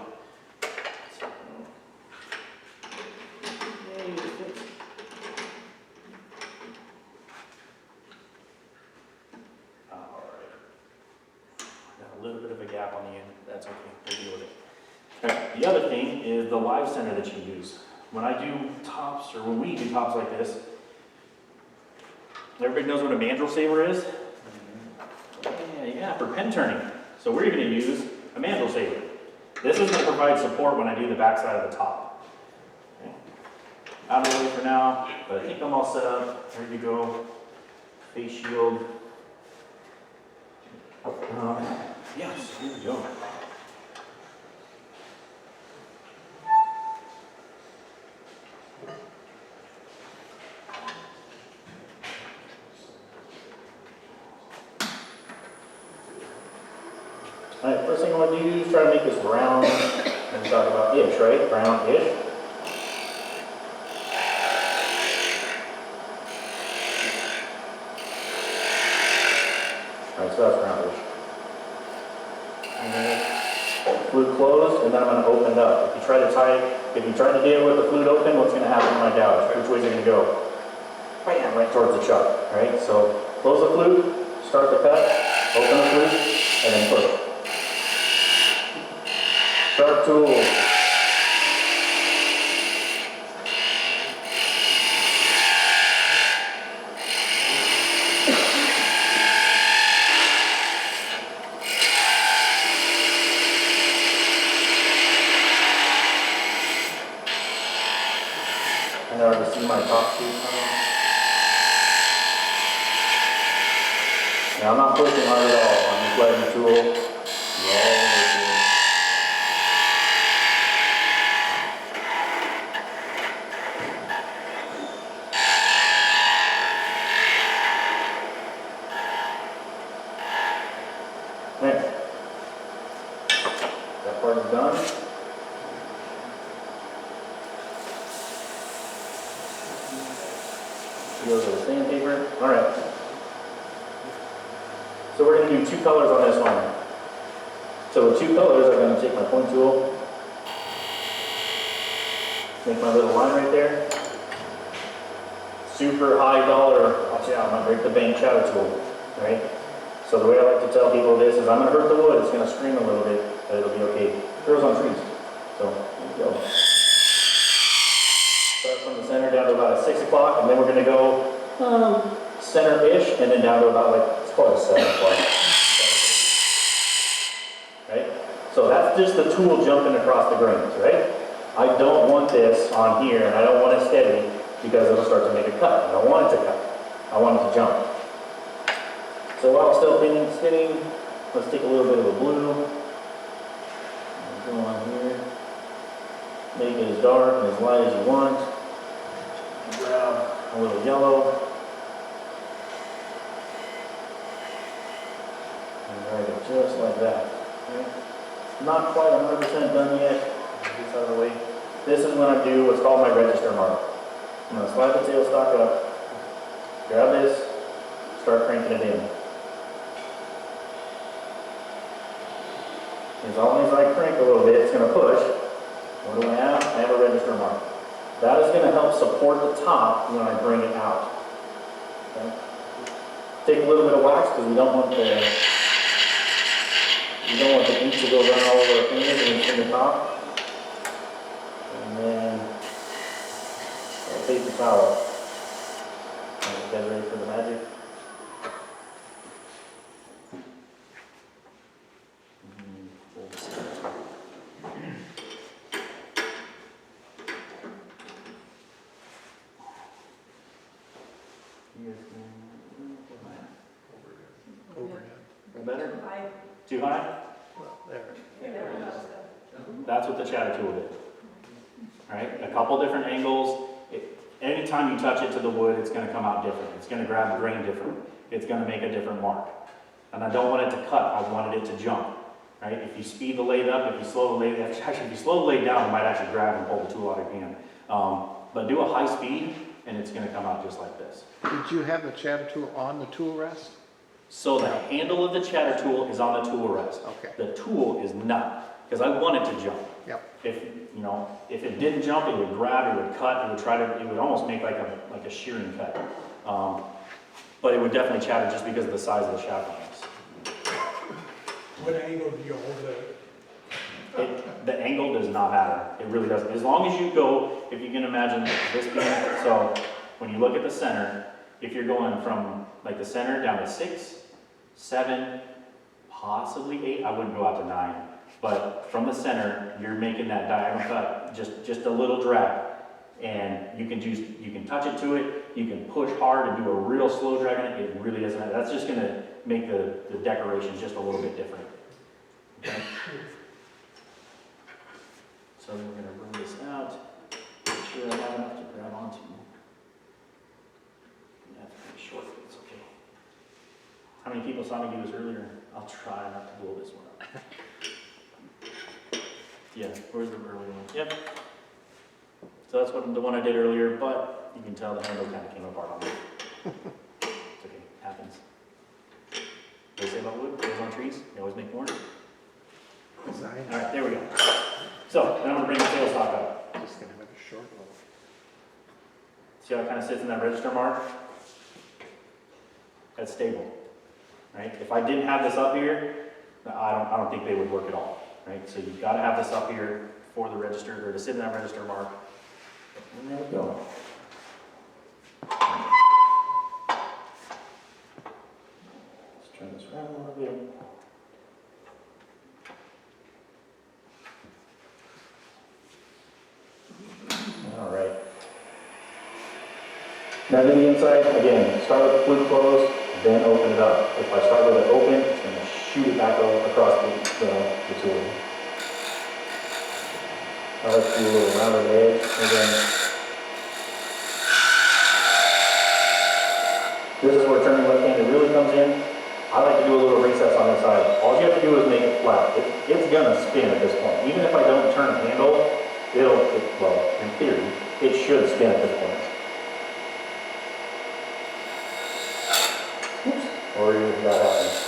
All right. Got a little bit of a gap on the end. That's okay. We'll deal with it. All right. The other thing is the live center that you use. When I do tops, or when we do tops like this, everybody knows what a mandrel saver is? Yeah, for pen turning. So we're going to use a mandrel saver. This is going to provide support when I do the back side of the top. Okay. Out of the way for now, but I think I'm all set up. Ready to go. Face shield. Yes, here we go. All right, first thing I want to do is try to make this round, and we talk about ish, right? Round-ish. All right, so that's round-ish. And then flute closed, and then I'm going to open it up. If you try to do it with the flute open, what's going to happen to my gouge? Which way is it going to go? Bam, right towards the chuck. All right, so close the flute, start the cut, open the flute, and then push. Sharp tool. And I already see my top sheet. Now I'm not pushing hard at all. I'm just letting the tool roll with it. There. That part is done. Goes with the sandpaper. All right. So we're going to do 2 colors on this one. So with 2 colors, I'm going to take my point tool. Make my little line right there. Super high dollar, watch out, I'm gonna break the bank shadow tool, right? So the way I like to tell people this is I'm gonna hurt the wood, it's gonna scream a little bit, but it'll be okay. It grows on trees. So, here we go. Start from the center down to about 6 o'clock, and then we're gonna go center-ish, and then down to about like, let's call it 7 o'clock. Right? So that's just the tool jumping across the grains, right? I don't want this on here, and I don't want it steady, because it'll start to make a cut. I don't want it to cut. I want it to jump. So while it's still spinning, let's take a little bit of a blue. Go on here. Make it as dark and as light as you want. Grab a little yellow. And write it just like that. Okay? Not quite 100% done yet. Get this out of the way. This is when I do what's called my register mark. I'm going to slide the tailstock up, grab this, start cranking it in. As long as I crank a little bit, it's going to push. What do I have? I have a register mark. That is going to help support the top when I bring it out. Okay? Take a little bit of wax because we don't want the ink to go run all over our fingers and it's in the top. And then I'll take the towel. Are you guys ready for the magic? Better? Too high? That's what the chatter tool did. Alright, a couple different angles. Anytime you touch it to the wood, it's going to come out different. It's going to grab the grain different. It's going to make a different mark. And I don't want it to cut, I wanted it to jump. Right? If you speed the lathe up, if you slow the lathe, actually if you slow the lathe down, it might actually grab and pull the tool out of your hand. But do a high speed, and it's going to come out just like this. Did you have the chatter tool on the tool rest? So the handle of the chatter tool is on the tool rest. Okay. The tool is not, because I want it to jump. Yep. If it didn't jump, it would grab, it would cut, it would almost make like a shearing cut. But it would definitely chatter just because of the size of the shaft lines. What angle do you hold it? The angle does not matter. It really doesn't. As long as you go, if you can imagine this being, so when you look at the center, if you're going from like the center down to 6, 7, possibly 8, I wouldn't go out to 9. But from the center, you're making that diagonal cut, just a little drag. And you can touch it to it, you can push hard and do a real slow drag on it. It really doesn't matter. That's just gonna make the decoration just a little bit different. Okay? So then we're gonna bring this out, make sure I have enough to grab onto. That's pretty short, but it's okay. How many people saw me do this earlier? I'll try not to blow this one up. Yeah, where's the early one? Yep. So that's the one I did earlier, but you can tell the handle kind of came apart on me. It's okay, happens. What do they say about wood? Grows on trees, you always make more. Alright, there we go. So, then I'm going to bring the tailstock up. Just going to make a short one. See how it kind of sits in that register mark? That's stable, right? If I didn't have this up here, I don't think they would work at all, right? So you've got to have this up here for the register, or to sit in that register mark. And there we go. Let's turn this around a little bit. All right. Now to the inside, again, start with the flute closed, then open it up. If I start with it open, it's going to shoot it back across the tool. I like to do a little rounded edge, and then this is where turning left-handed really comes in. I like to do a little recess on this side. All you have to do is make it flat. It's going to spin at this point. Even if I don't turn the handle, well, in theory, it should spin at this point. Oops. Or you've got happens.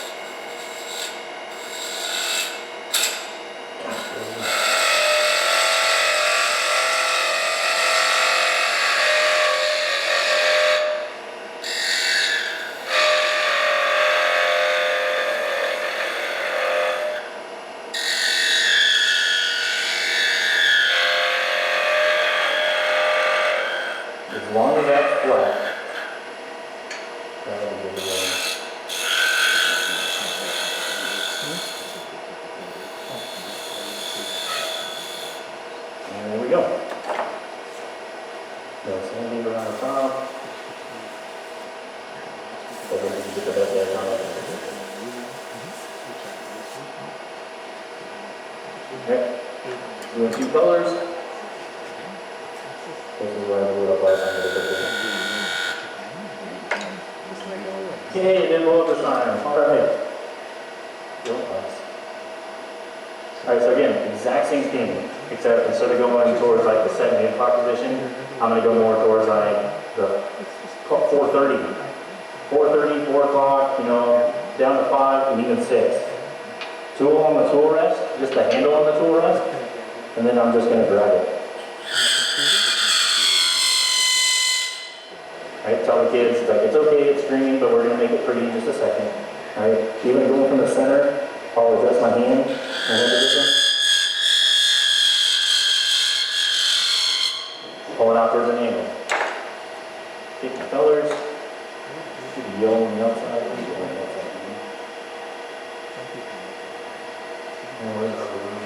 Get the best edge on it. Okay, doing 2 colors. This is what I blew up last time with the picture. Okay, it didn't blow up this time. Alright. Alright, so again, exact same thing, except instead of going towards like the 7, 8 o'clock position, I'm going to go more towards like the 4:30. 4:30, 4 o'clock, you know, down to 5, and even 6. Tool on the tool rest, just the handle on the tool rest, and then I'm just going to drag it. Right, tell the kids, like, it's okay, it's screaming, but we're going to make it pretty in just a second. Right, even going from the center, I'll adjust my hand, my hand position. Pull it out towards an angle. Pick my colors. Keep the yellow on the outside, and yellow on the outside. And where's our room?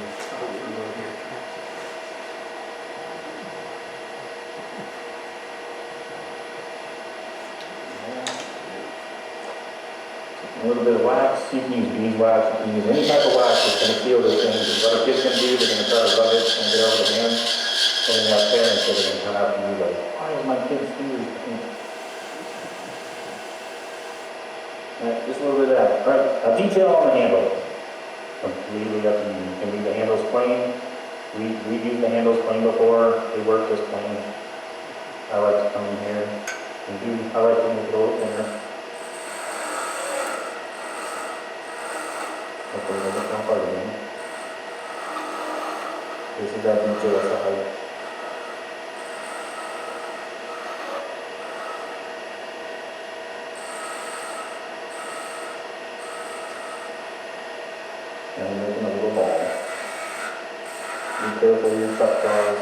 A little bit of wax. You can use beeswax, you can use any type of wax that's going to seal this thing. Because what a kid's going to do, they're going to try to rub it and get over the hand. And then you have parents that are going to come after you like, why is my kid's fingers pink? Alright, just a little bit of that. Alright, a detail on the handle. Completely up to you. You can leave the handles plain. We've used the handles plain before. They work just plain. I like to come in here and I like to make it a little thinner. Hopefully it doesn't come apart again. This is that detail side. And I'm making a little ball. Be careful of your cut jaws.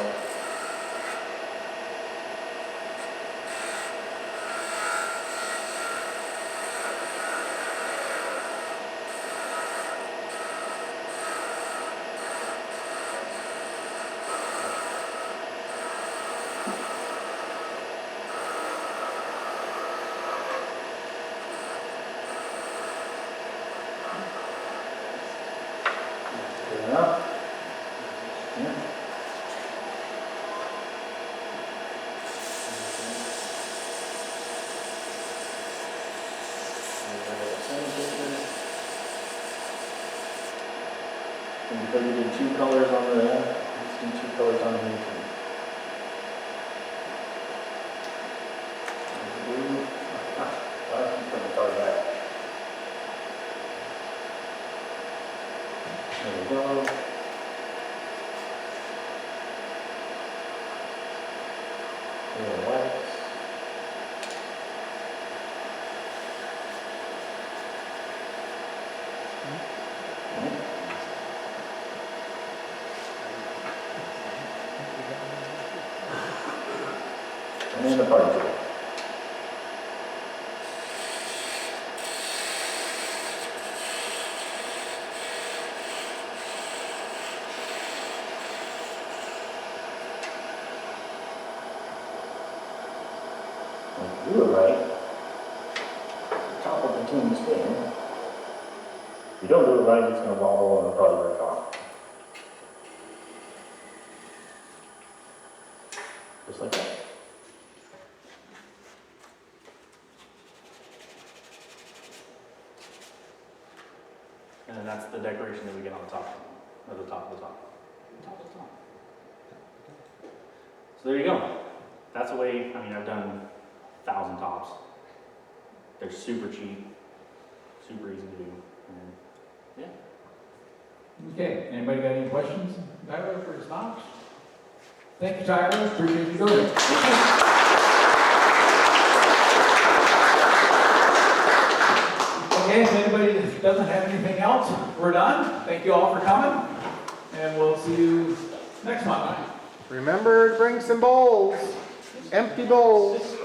And because we did 2 colors on the let's do 2 colors on here too. Blue. I keep putting the color back. There we go. Wax. And then the party tool. Do it right, top will continue to spin. If you don't do it right, it's going to wobble and it'll probably break off. Just like that. And then that's the decoration that we get on the top, or the top of the top. Top of the top. So there you go. That's a way, I mean, I've done 1,000 tops. They're super cheap, super easy to do. And yeah. Okay, anybody got any questions, Tyler, for his tops? Thank you, Tyler, appreciate you doing it. Okay, if anybody doesn't have anything else, we're done. Thank you all for coming, and we'll see you next month. Remember to bring some bowls, empty bowls.